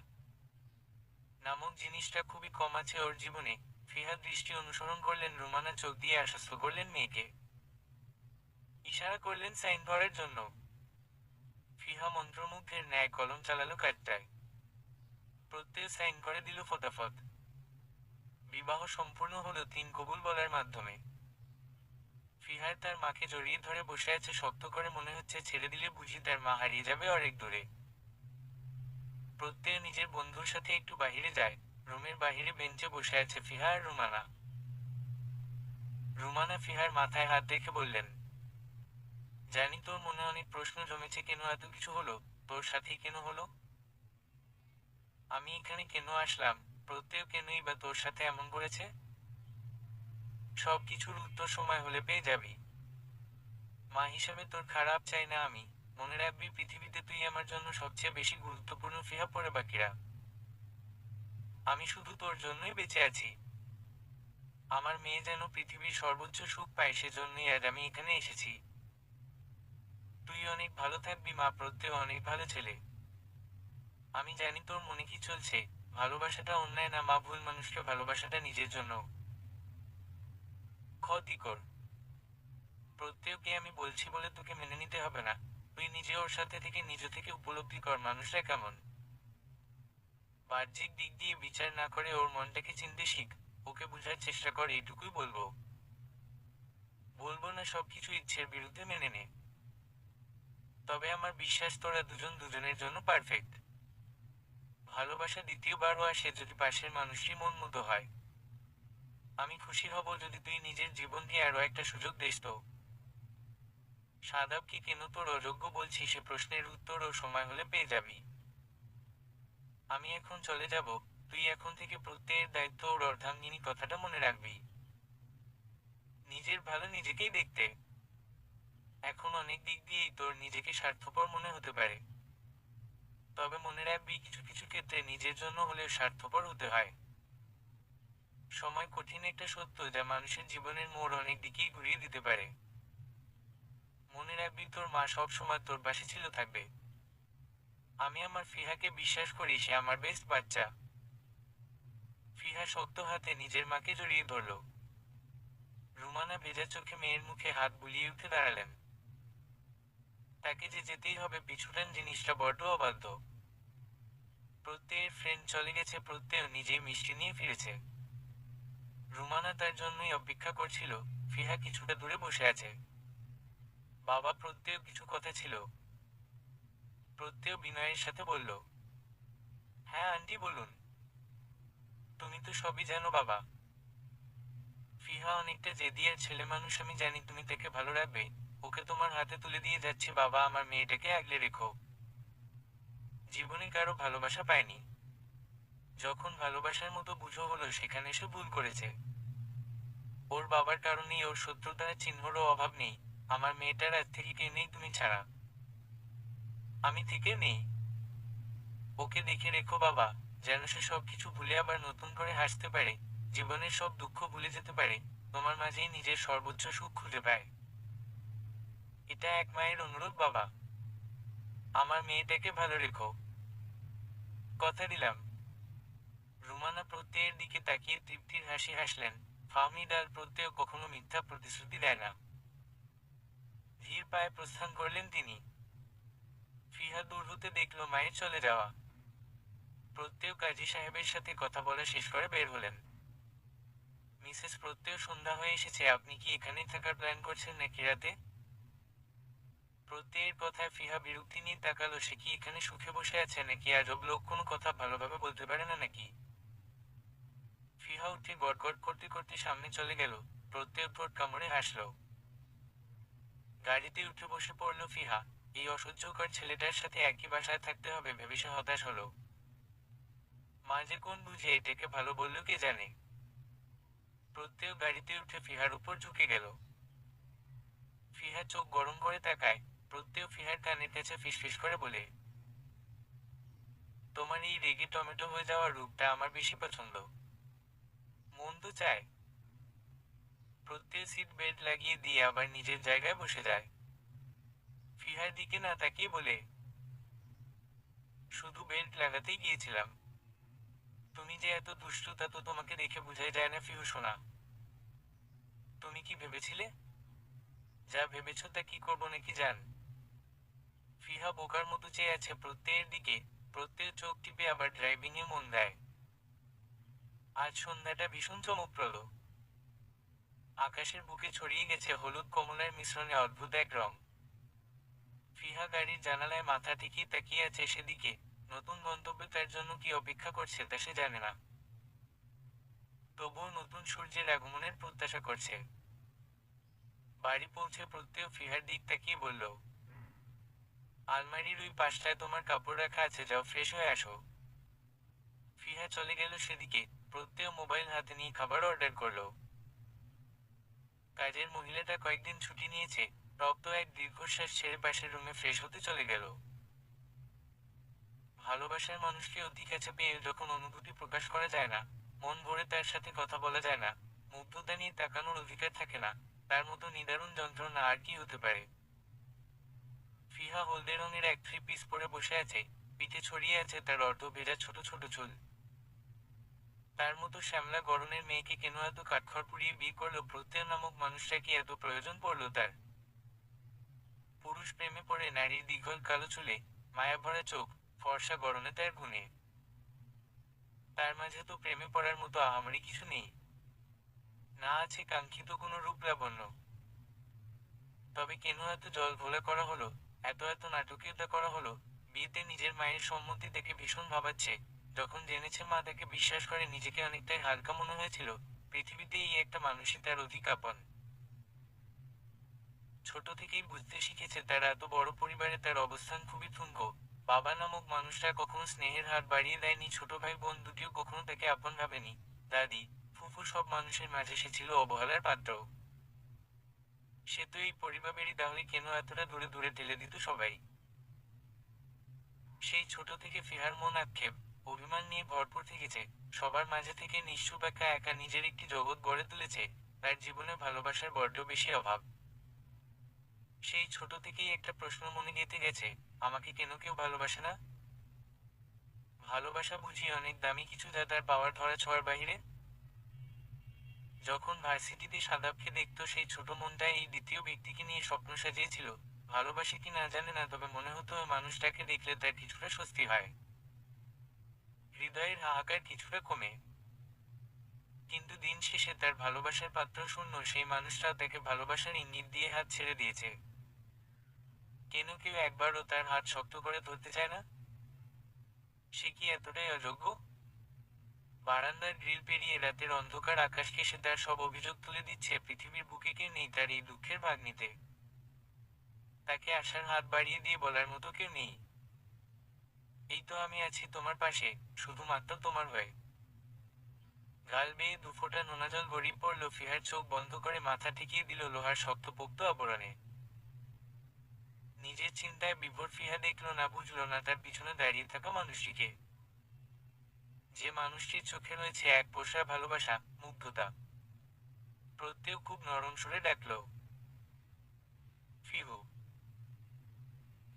নামক জিনিসটা খুবই কম আছে ওর জীবনে। ফিহা দৃষ্টি অনুসরণ করলেন। রুমানা চোখ দিয়ে আশ্বস্ত করলেন মেয়েকে। ইশারা করলেন সাইন করার জন্য। ফিহা মন্ত্রমুগ্ধের ন্যায় কলম চালালো কাঠটায়। প্রত্যয় সাইন করে দিল ফটাফট। বিবাহ সম্পূর্ণ হলো 3 কবুল বলার মাধ্যমে। ফিহার তার মাকে জড়িয়ে ধরে বসে আছে শক্ত করে। মনে হচ্ছে ছেড়ে দিলে বুঝি তার মা হারিয়ে যাবে অনেক দূরে। প্রত্যয় নিজের বন্ধুর সাথে একটু বাহিরে যায়। রুমের বাহিরে বেঞ্চে বসে আছে ফিহা আর রুমানা। রুমানা ফিহার মাথায় হাত রেখে বললেন, জানি তোর মনে অনেক প্রশ্ন জমেছে, কেন এত কিছু হলো, তোর সাথেই কেন হলো, আমি এখানে কেন আসলাম, প্রত্যয় কেনই বা তোর সাথে এমন করেছে। সব কিছুর উত্তর সময় হলে পেয়ে যাবি। মা হিসাবে তোর খারাপ চাই না আমি। মনে রাখবি পৃথিবীতে তুই আমার জন্য সবচেয়ে বেশি গুরুত্বপূর্ণ। ফিহা পরে বাকিরা, আমি শুধু তোর জন্যই বেঁচে আছি। আমার মেয়ে যেন পৃথিবীর সর্বোচ্চ সুখ পায়, সেজন্যই আজ আমি এখানে এসেছি। তুই অনেক ভালো থাকবি মা। প্রত্যয় অনেক ভালো ছেলে। আমি জানি তোর মনে কি চলছে। ভালোবাসাটা অন্যায় না মা, ভুল মানুষকে ভালোবাসাটা নিজের জন্য ক্ষতিকর। প্রত্যয়কে আমি বলছি বলে তোকে মেনে নিতে হবে না। তুই নিজে ওর সাথে থেকে নিজ থেকে উপলব্ধি কর মানুষরা কেমন। বাহ্যিক দিক দিয়ে বিচার না করে ওর মনটাকে চিনতে শিখ। ওকে বোঝার চেষ্টা কর, এইটুকুই বলবো। বলবো না সবকিছু ইচ্ছের বিরুদ্ধে মেনে নে। তবে আমার বিশ্বাস তোরা দুজন দুজনের জন্য পারফেক্ট। ভালোবাসা দ্বিতীয়বারও আসে যদি পাশের মানুষটি মন মতো হয়। আমি খুশি হব যদি তুই নিজের জীবন দিয়ে আরো একটা সুযোগ দিস তো। সাদাবকে কেন তোর অযোগ্য বলছি সে প্রশ্নের উত্তর ও সময় হলে পেয়ে যাবি। আমি এখন চলে যাব। তুই এখন থেকে প্রত্যয়ের দায়িত্ব ওর অর্ধাঙ্গিনী, কথাটা মনে রাখবি। নিজের ভালো নিজেকেই দেখতে। এখন অনেক দিক দিয়েই তোর নিজেকে স্বার্থপর মনে হতে পারে। তবে মনে রাখবি কিছু কিছু ক্ষেত্রে নিজের জন্য হলেও স্বার্থপর হতে হয়। সময় কঠিন একটা সত্য যা মানুষের জীবনের মোড় অনেক দিকেই ঘুরিয়ে দিতে পারে। মনে রাখবি তোর মা সব সময় তোর পাশে ছিল, থাকবে। আমি আমার ফিহাকে বিশ্বাস করি, সে আমার বেস্ট বাচ্চা। ফিহা শক্ত হাতে নিজের মাকে জড়িয়ে ধরল। রুমানা ভেজা চোখে মেয়ের মুখে হাত বুলিয়ে উঠে দাঁড়ালেন। তাকে যে যেতেই হবে, পিছুটান জিনিসটা বড্ড অবাধ্য। প্রত্যয়ের ফ্রেন্ড চলে গেছে, প্রত্যয় নিজেই মিষ্টি নিয়ে ফিরেছে। রুমানা তার জন্যই অপেক্ষা করছিল। ফিহা কিছুটা দূরে বসে আছে। বাবা, প্রত্যয় কিছু কথা ছিল। প্রত্যয় বিনয়ের সাথে বলল, হ্যাঁ আন্টি বলুন। তুমি তো সবই জানো বাবা। ফিহা অনেকটা জেদিয়ার ছেলে মানুষ, আমি জানি তুমি তাকে ভালো রাখবে। ওকে তোমার হাতে তুলে দিয়ে যাচ্ছি বাবা, আমার মেয়েটাকে আগলে রেখো। জীবনে কারো ভালোবাসা পায়নি। যখন ভালোবাসার মতো বুঝো হলো সেখানে সে ভুল করেছে। ওর বাবার কারণেই ওর শত্রুতার চিহ্নেরও অভাব নেই। আমার মেয়েটার আজ থেকে কে নেই তুমি ছাড়া। আমি থেকে নেই। ওকে দেখে রেখো বাবা, যেন সে সবকিছু ভুলে আবার নতুন করে হাসতে পারে। জীবনের সব দুঃখ ভুলে যেতে পারে। তোমার মাঝেই নিজের সর্বোচ্চ সুখ খুঁজে পায়। এটা এক মায়ের অনুরোধ বাবা। আমার মেয়েটাকে ভালো রেখো। কথা দিলাম। রুমানা প্রত্যয়ের দিকে তাকিয়ে তৃপ্তির হাসি হাসলেন। ফাহমিদ আর প্রত্যয় কখনো মিথ্যা প্রতিশ্রুতি দেয় না। ধীর পায়ে প্রস্থান করলেন তিনি। ফিহা দূর হতে দেখল মায়ের চলে যাওয়া। প্রত্যয় কাজী সাহেবের সাথে কথা বলা শেষ করে বের হলেন। মিসেস প্রত্যয়, সন্ধ্যা হয়ে এসেছে, আপনি কি এখানেই থাকার প্ল্যান করছেন নাকি রাতে? প্রত্যয়ের কথায় ফিহা বিরক্তি নিয়ে তাকালো। সে কি এখানে সুখে বসে আছে নাকি আজব লোক, কোনো কথা ভালোভাবে বলতে পারে না নাকি? ফিহা উঠে গড়গড় করতে করতে সামনে চলে গেল। প্রত্যয় ঠোঁট কামড়ে হাসল। গাড়িতে উঠে বসে পড়ল ফিহা। এই অসহ্যকর ছেলেটার সাথে একই বাসায় থাকতে হবে ভেবে সে হতাশ হলো। মা যে কোন বুঝে এটাকে ভালো বলল কে জানে। প্রত্যয় গাড়িতে উঠে ফিহার উপর ঝুঁকে গেল। ফিহা চোখ গরম করে তাকায়। প্রত্যয় ফিহার কানের কাছে ফিসফিস করে বলে, তোমার এই রেগে টমেটো হয়ে যাওয়ার রূপটা আমার বেশি পছন্দ। মন তো চায়। প্রত্যয় সিট বেল্ট লাগিয়ে দিয়ে আবার নিজের জায়গায় বসে যায়। ফিহার দিকে না তাকিয়ে বলে, শুধু বেল্ট লাগাতেই গিয়েছিলাম। তুমি যে এত দুষ্টু তা তো তোমাকে দেখে বোঝাই যায় না ফিহু সোনা। তুমি কি ভেবেছিলে? যা ভেবেছ তা কি করবো নাকি জান? ফিহা বোকার মতো চেয়ে আছে প্রত্যয়ের দিকে। প্রত্যয় চোখ টিপে আবার ড্রাইভিং এ মন দেয়। আজ সন্ধ্যাটা ভীষণ চমকপ্রদ। আকাশের বুকে ছড়িয়ে গেছে হলুদ কমলার মিশ্রণে অদ্ভুত এক রং। ফিহা গাড়ির জানালায় মাথা ঠেকিয়ে তাকিয়ে আছে সেদিকে। নতুন গন্তব্যে তার জন্য কি অপেক্ষা করছে তা সে জানে না। তবুও নতুন সূর্যের আগমনের প্রত্যাশা করছে। বাড়ি পৌঁছে প্রত্যয় ফিহার দিক তাকিয়ে বলল, আলমারির ওই পাশটায় তোমার কাপড় রাখা আছে, যাও ফ্রেশ হয়ে আসো। ফিহা চলে গেল সেদিকে। প্রত্যয় মোবাইল হাতে নিয়ে খাবার অর্ডার করলো। কাজের মহিলাটা কয়েকদিন ছুটি নিয়েছে। রক্ত এক দীর্ঘশ্বাস ছেড়ে পাশের রুমে ফ্রেশ হতে চলে গেল। ভালোবাসার মানুষকে অতি কাছে পেয়ে যখন অনুভূতি প্রকাশ করা যায় না, মন ভরে তার সাথে কথা বলা যায় না, মুগ্ধতা নিয়ে তাকানোর অধিকার থাকে না, তার মতো নিদারুণ যন্ত্রণা আর কি হতে পারে। ফিহা হলদে রঙের এক থ্রি পিস পরে বসে আছে। পিঠে ছড়িয়ে আছে তার অর্ধ ভেজা ছোট ছোট চুল। তার মতো শ্যামলা গড়নের মেয়েকে কেন এত কাঠখড় পুড়িয়ে বিয়ে করলো প্রত্যয় নামক মানুষটা, কি এত প্রয়োজন পড়লো তার? পুরুষ প্রেমে পড়ে নারীর দীর্ঘল কালো চুলে, মায়াভরা চোখ, ফর্সা গড়নে তার গুণে। তার মাঝে তো প্রেমে পড়ার মতো আহামরি কিছু নেই। না আছে কাঙ্ক্ষিত কোনো রূপ লাবণ্য। তবে কেন এত জল ঘোলা করা হলো? এত এত নাটকীয়তা করা হলো? বিয়েতে নিজের মায়ের সম্মতি দেখে ভীষণ ভাবাচ্ছে। যখন জেনেছে মা তাকে বিশ্বাস করে, নিজেকে অনেকটাই হালকা মনে হয়েছিল। পৃথিবীতে এই একটা মানুষই তার অধিক আপন। ছোট থেকেই বুঝতে শিখেছে তার এত বড় পরিবারে তার অবস্থান খুবই ঠুনক। বাবা নামক মানুষটা কখনো স্নেহের হাত বাড়িয়ে দেয়নি, ছোট ভাই বোন দুটিও কখনো তাকে আপন ভাবেনি। দাদি, ফুফু সব মানুষের মাঝে সে ছিল অবহেলার পাত্র। সে তো এই পরিবারেরই, তাহলে কেন এতটা দূরে দূরে ঠেলে দিত সবাই? সেই ছোট থেকে ফিহার মন আক্ষেপ, অভিমান নিয়ে ভরপুর থেকেছে। সবার মাঝে থেকে নিশ্চুপ একা একা নিজের একটি জগৎ গড়ে তুলেছে। তার জীবনে ভালোবাসার বড্ড বেশি অভাব। সেই ছোট থেকেই একটা প্রশ্ন মনে গেঁথে গেছে, আমাকে কেন কেউ ভালোবাসে না? ভালোবাসা বুঝি অনেক দামি কিছু, যা তার পাওয়ার ধরা ছোঁয়ার বাহিরে? যখন ভার্সিটিতে সাদাবকে দেখতো, সেই ছোট মনটায় এই দ্বিতীয় ব্যক্তিকে নিয়ে স্বপ্ন সাজিয়েছিল। ভালোবাসে কি না জানে না, তবে মনে হতো ওই মানুষটাকে দেখলে তার কিছুটা স্বস্তি হয়। হৃদয়ের হাহাকার কিছুটা কমে। কিন্তু দিন শেষে তার ভালোবাসার পাত্র শূন্য সেই মানুষটাও তাকে ভালোবাসার ইঙ্গিত দিয়ে হাত ছেড়ে দিয়েছে। কেন কেউ একবারও তার হাত শক্ত করে ধরতে চায় না? সে কি এতটাই অযোগ্য? বারান্দার গ্রিল পেরিয়ে রাতের অন্ধকার আকাশকে সে তার সব অভিযোগ তুলে দিচ্ছে। পৃথিবীর বুকে কে নেই তার এই দুঃখের ভাগ নিতে? তাকে আশার হাত বাড়িয়ে দিয়ে বলার মতো কেউ নেই। এই তো আমি আছি তোমার পাশে, শুধুমাত্র তোমার হয়ে। গাল বেয়ে দুফোঁটা নোনা জল গড়িয়ে পড়ল। ফিহার চোখ বন্ধ করে মাথা ঠেকিয়ে দিল লোহার শক্তপোক্ত আবরণে। নিজের চিন্তায় বিভোর ফিহা দেখল না, বুঝল না তার পিছনে দাঁড়িয়ে থাকা মানুষটিকে। যে মানুষটির চোখে রয়েছে এক পোষা ভালোবাসা, মুগ্ধতা। প্রত্যেক খুব নরম সুরে ডাকল, ফিহু।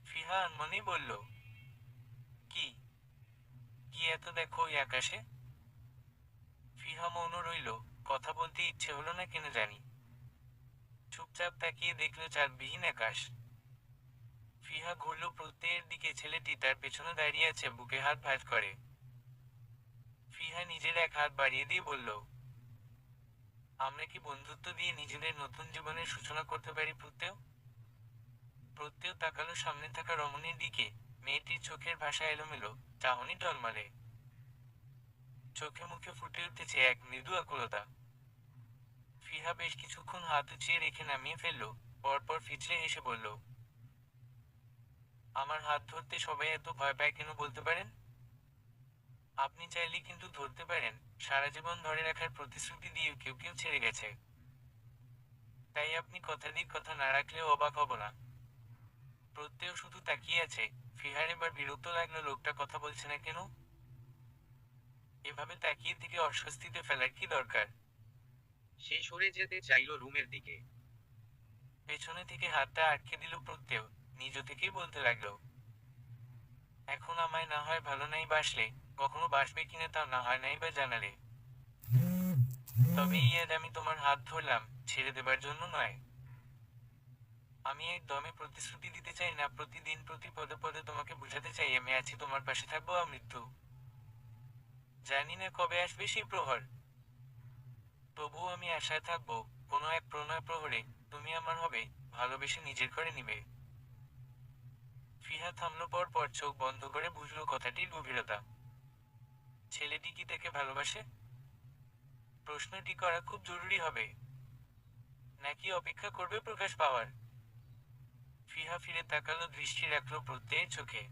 ফিহা আনমনেই বলল, কি? কি এত দেখো ওই আকাশে? ফিহা মৌন রইল। কথা বলতে ইচ্ছে হলো না কেন জানি। চুপচাপ তাকিয়ে দেখল চাঁদবিহীন আকাশ। ফিহা ঘুরল প্রত্যয়ের দিকে। ছেলেটি তার পেছনে দাঁড়িয়ে আছে, বুকে হাত ভাঁজ করে। ফিহা নিজের এক হাত বাড়িয়ে দিয়ে বলল, আমরা কি বন্ধুত্ব দিয়ে নিজেদের নতুন জীবনের সূচনা করতে পারি প্রত্যয়? প্রত্যয় তাকালো সামনে থাকা রমণীর দিকে। মেয়েটির চোখের ভাষা এলোমেলো, চাহনি টলমলে। চোখে মুখে ফুটে উঠেছে এক মৃদু আকুলতা। ফিহা বেশ কিছুক্ষণ হাত উঁচিয়ে রেখে নামিয়ে ফেলল। পরপর ফিচলে হেসে বলল, আমার হাত ধরতে সবাই এত ভয় পায় কেন বলতে পারেন? আপনি চাইলে কিন্তু ধরতে পারেন। সারা জীবন ধরে রাখার প্রতিশ্রুতি দিয়েও কেউ কেউ ছেড়ে গেছে। তাই আপনি কথা দিয়ে কথা না রাখলেও অবাক হব না। প্রত্যয় শুধু তাকিয়ে আছে। ফিহার এবার বিরক্ত লাগলো, লোকটা কথা বলছে না কেন? এভাবে তাকিয়ে থেকে অস্বস্তিতে ফেলার কি দরকার? সে সরে যেতে চাইল রুমের দিকে। পেছনে থেকে হাতটা আটকে দিল প্রত্যয়। নিজ থেকেই বলতে লাগলো, এখন আমায় না হয় ভালো নাই বাসলে, কখনো বাসবে কিনা তাও না হয় নাই বা জানালে। তবে আজ আমি তোমার হাত ধরলাম, ছেড়ে দেবার জন্য নয়। আমি একদমে প্রতিশ্রুতি দিতে চাই না, প্রতিদিন প্রতি পদে পদে তোমাকে বুঝাতে চাই আমি আছি, তোমার পাশে থাকবো আমৃত্যু। জানি না কবে আসবে সেই প্রহর, তবুও আমি আশায় থাকবো, কোনো এক প্রণয় প্রহরে তুমি আমার হবে, ভালোবেসে নিজের করে নিবে। ফিহা থামলো, পর পর চোখ বন্ধ করে বুঝলো কথাটির গভীরতা। ছেলেটি কি তাকে ভালোবাসে? প্রশ্নটি করা খুব জরুরি হবে, নাকি অপেক্ষা করবে প্রকাশ পাওয়ার? ফিহা ফিরে তাকালো, দৃষ্টি রাখলো প্রত্যয়ের চোখে।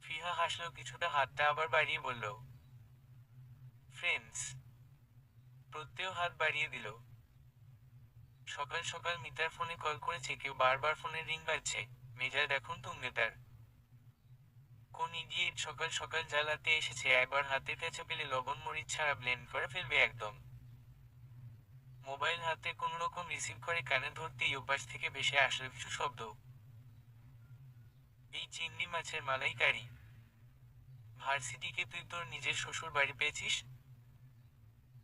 ফিহা হাসলো কিছুটা, হাতটা আবার বাড়িয়ে বলল, ফ্রেন্ডস। প্রত্যয় হাত বাড়িয়ে দিল। সকাল সকাল মিতার ফোনে কল করেছে কেউ, বারবার ফোনের রিং বাজছে। মেজাজ এখন তুঙ্গে তার। কোন ইডিয়েট সকাল সকাল জ্বালাতে এসেছে, একবার হাতের কাছে পেলে লবণ মরিচ ছাড়া ব্লেন্ড করে ফেলবে একদম। মোবাইল হাতে কোন রকম রিসিভ করে কানে ধরতেই ওপাশ থেকে ভেসে আসলো কিছু শব্দ। এই চিংড়ি মাছের মালাইকারি। ভার্সিটিকে তুই তোর নিজের শ্বশুর বাড়ি পেয়েছিস?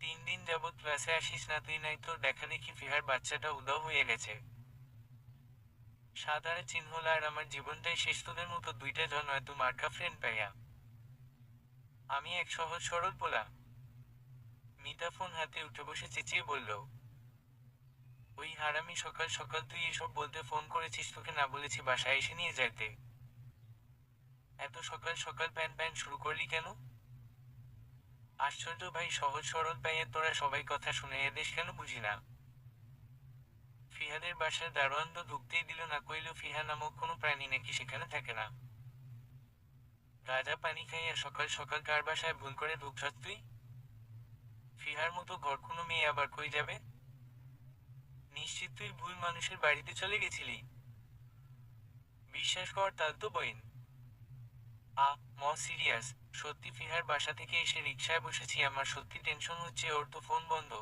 3 দিন যাবৎ ক্লাসে আসিস না তুই, নাই তোর দেখা দেখি ফিহার বাচ্চাটা উধাও হয়ে গেছে। সাদারে চিহ্ন আর আমার জীবনটাই শেষ, তোদের মতো দুইটা জন হয়তো মার্কা ফ্রেন্ড পাইয়া। আমি এক সহজ সরল পোলা। মিতা ফোন হাতে উঠে বসে চেঁচিয়ে বলল, ওই হারামি সকাল সকাল তুই এসব বলতে ফোন করেছিস? তোকে না বলেছি বাসায় এসে নিয়ে যাইতে? এত সকাল সকাল প্যান প্যান শুরু করলি কেন? আশ্চর্য ভাই, সহজ সরল পাইয়ে তোরা সবাই কথা শুনে এদেশ কেন বুঝি না। ফিহাদের বাসার দারোয়ান তো ঢুকতেই দিল না, কইল ফিহা নামক কোনো প্রাণী নাকি সেখানে থাকে না। গাঁজা পানি খাইয়া সকাল সকাল কার বাসায় ভুল করে ঢুকছস তুই? ফিহার মতো ঘর কোনো মেয়ে আবার কই যাবে? নিশ্চিত তুই ভুল মানুষের বাড়িতে চলে গেছিলি। বিশ্বাস কর তাল তো বইন। সিরিয়াস। সত্যি ফিহার বাসা থেকে এসে রিকশায় বসেছি, আমার সত্যি টেনশন হচ্ছে, ওর তো ফোন বন্ধ।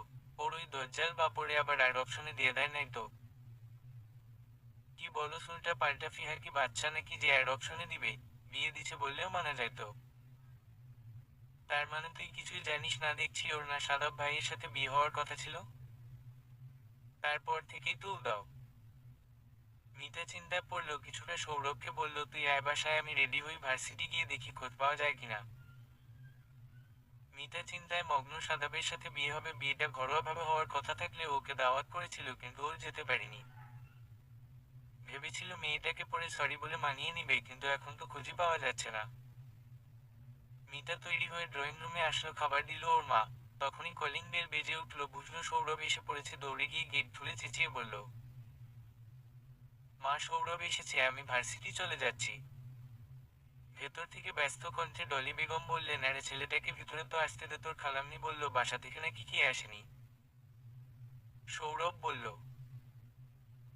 ওর ওই দজ্জাল বাপরে আবার আর অপশনে দিয়ে দেয় নাই তো? কি বলো উল্টা পাল্টা? ফিহা কি বাচ্চা নাকি যে অ্যাড অপশনে দিবে? বিয়ে দিছে বললেও মানা যায় তো? তার মানে তুই কিছুই জানিস না দেখছি, ওর না সাদাব ভাইয়ের সাথে বিয়ে হওয়ার কথা ছিল? তারপর থেকেই তুল দাও। মিতা চিন্তায় পড়লো কিছুটা, সৌরভকে বলল, তুই আয় বাসায়, আমি রেডি হই, ভার্সিটি গিয়ে দেখি খোঁজ পাওয়া যায় কিনা। মিতা চিন্তায় মগ্ন, সাদাবের সাথে বিয়ে হবে, বিয়েটা ঘরোয়াভাবে হওয়ার কথা থাকলে ওকে দাওয়াত করেছিল কিন্তু ওর যেতে পারিনি। ভেবেছিল মেয়েটাকে পরে সরি বলে মানিয়ে নিবে, কিন্তু এখন তো খুঁজে পাওয়া যাচ্ছে না। মিতা তৈরি হয়ে ড্রয়িং রুমে আসলো, খাবার দিল ওর মা। তখনই কলিং বেল বেজে উঠলো, বুঝলো সৌরভ এসে পড়েছে, দৌড়ে গিয়ে গেট খুলে চেঁচিয়ে বলল, মা সৌরভ এসেছে, আমি ভার্সিটি চলে যাচ্ছি। ভেতর থেকে ব্যস্ত কণ্ঠে ডলি বেগম বললেন, আরে ছেলেটাকে ভিতরে তো আসতে দে, তোর খালাম্মি বলল বাসা থেকে নাকি খেয়ে আসেনি। সৌরভ বলল,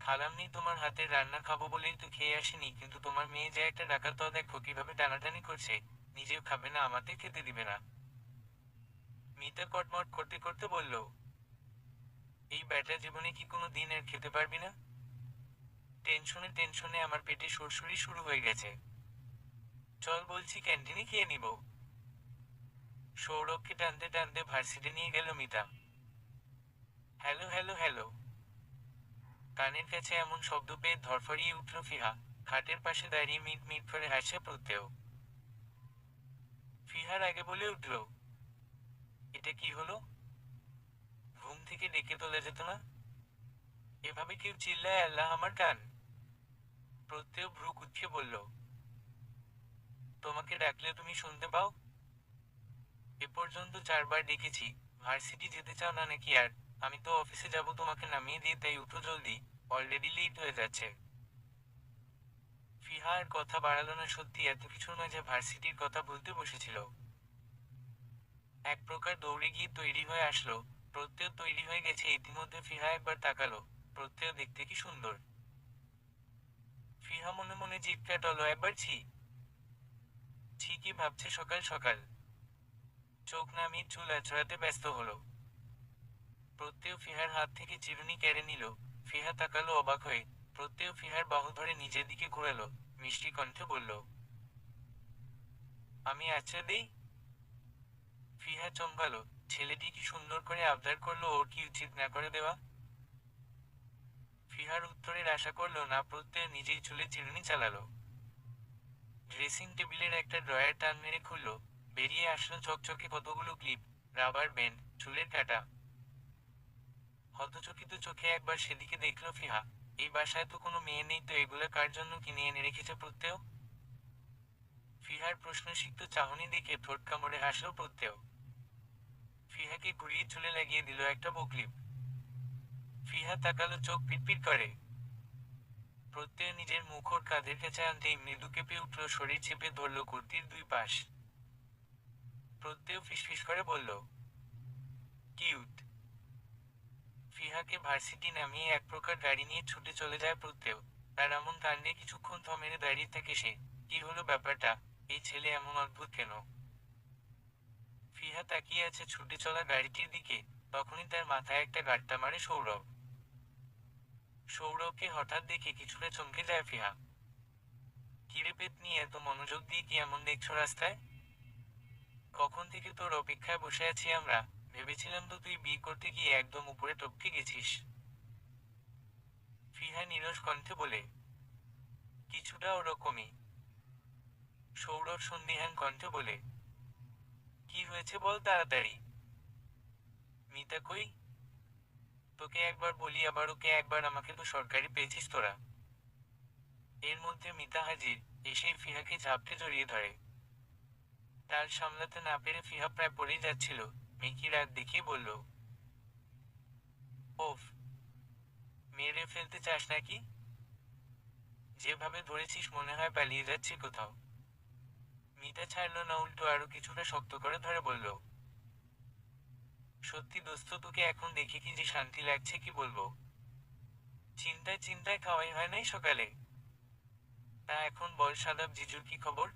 খালাম্মি তোমার হাতের রান্না খাবো বলেই তো খেয়ে আসেনি, কিন্তু তোমার মেয়ে যে একটা ডাকাত, দেখো কিভাবে টানাটানি করছে, নিজেও খাবে না আমাকে খেতে দিবে না। মিতা কটমট করতে করতে বলল, এই ব্যাটা জীবনে কি কোনো দিন এর খেতে পারবি না? টেনশনে টেনশনে আমার পেটে সুরসুরি শুরু হয়ে গেছে। চল বলছি ক্যান্টিনে খেয়ে নিব। সৌরভকে টানতে টানতে ভার্সিটি নিয়ে গেল মিতা। Hello hello hello. কানের কাছে এমন শব্দ পেয়ে ধরফরিয়ে উঠল ফিহা। খাটের পাশে দাঁড়িয়ে মিট মিট করে হাসছে প্রত্যয়। ফিহার আগে বলে উঠল, এটা কি হলো? ঘুম থেকে ডেকে তোলা যেত না? এভাবে কেউ চিল্লায় আল্লাহ আমার কান। প্রত্যয় ভ্রু কুঁচকে বলল, তোমাকে ডাকলে তুমি শুনতে পাও? এ পর্যন্ত 4বার ডেকেছি। ভার্সিটি যেতে চাও না নাকি আর? আমি তো অফিসে যাব তোমাকে নামিয়ে দিয়ে, তাই উঠো জলদি, অলরেডি লেট হয়ে যাচ্ছে। ফিহা আর কথা বাড়ালো না, সত্যি এত কিছুর মাঝে ভার্সিটির কথা বলতে বসেছিল। এক প্রকার দৌড়ে গিয়ে তৈরি হয়ে আসলো। প্রত্যয় তৈরি হয়ে গেছে ইতিমধ্যে। ফিহা একবার তাকালো, প্রত্যয় দেখতে কি সুন্দর। ফিহা ফিহা মনে মনে জিভ কাটলো একবার ঠিকই ভাবছে সকাল সকাল। চোখ নামিয়ে চুল আঁচড়াতে ব্যস্ত হলো। প্রত্যেও ফিহার হাত থেকে চিরুনি কেড়ে নিল। ফিহা তাকালো অবাক হয়ে। প্রত্যেও ফিহার বাহু ধরে নিজের দিকে ঘোরালো, মিষ্টি কণ্ঠে বলল, আমি আচ্ছা দেই। ফিহা চমকালো। ছেলেটি কি সুন্দর করে আবদার করলো, ওর কি উচিত না করে দেওয়া? ফিহার উত্তরের আশা করলো না, প্রত্যয় নিজেই চুলে চিরুনি চালালো। ড্রেসিং টেবিলের একটা ড্রয়ার টান মেরে খুলল। বেরিয়ে আসলো চকচকে কতগুলো ক্লিপ, রাবার ব্যান্ড, চুলের কাঁটা। হতচকিত চোখে একবার সেদিকে দেখলো ফিহা। এই বাসায় তো কোনো মেয়ে নেই, তো এগুলা কার জন্য কিনে এনে রেখেছে প্রত্যয়? ফিহার প্রশ্নসিক্ত চাহনি দেখে ঠোঁট কামড়ে হাসলো প্রত্যয়। ফিহাকে ঘুরিয়ে চুলে লাগিয়ে দিল একটা বকলিপ। ফিহা তাকালো, চোখ পিটপিট করে। প্রত্যয় নিজের মুখ ওর কাঁধের কাছে আনতেই মৃদু কেঁপে উঠল, শরীর চেপে ধরল কুর্তির দুই পাশ। প্রত্যয় ফিসফিস করে বলল, কিউট। ফিহাকে ভার্সিটি নামিয়ে এক প্রকার গাড়ি নিয়ে ছুটে চলে যায় প্রত্যয়। তার এমন কাণ্ডে কিছুক্ষণ থমেরে দাঁড়িয়ে থাকে সে। কি হলো ব্যাপারটা? এই ছেলে এমন অদ্ভুত কেন? ফিহা তাকিয়ে আছে ছুটে চলা গাড়িটির দিকে। তখনই তার মাথায় একটা গাঁট্টা মারে সৌরভ। সৌরভকে হঠাৎ দেখে কিছুটা চমকে যায় ফিহা। কিরে পেতনি, এত মনোযোগ দিয়ে কি এমন দেখছো রাস্তায়? কখন থেকে তোর অপেক্ষায় বসে আছি আমরা। ভেবেছিলাম তো তুই বিয়ে করতে গিয়ে একদম উপরে টপকে গেছিস। ফিহা নিরস কণ্ঠে বলে, কিছুটা ওরকমই। সৌরভ সন্দিহান কণ্ঠে বলে, কি হয়েছে বল তাড়াতাড়ি। মিতা কই? তোকে একবার বলি আবার ওকে একবার, আমাকে তো সরকারি পেয়েছিস তোরা। এর মধ্যে মিতা হাজির। এসেই ফিহাকে ঝাপটে জড়িয়ে ধরে। তার সামলাতে না পেরে ফিহা প্রায় পড়েই যাচ্ছিল। মিকি রাগ দেখিয়ে বলল, ওফ, মেরে ফেলতে চাস নাকি? যেভাবে ধরেছিস মনে হয় পালিয়ে যাচ্ছি কোথাও। মিতা ছাড়লো না, উল্টো আরো কিছুটা শক্ত করে ধরে বলল, সত্যি দোস্ত, তোকে এখন দেখে কি যে শান্তি লাগছে কি বলবো। চিন্তায় চিন্তায় খাওয়াই হয় নাই সকালে। তা এখন বল সাদাব জিজুর কি খবর?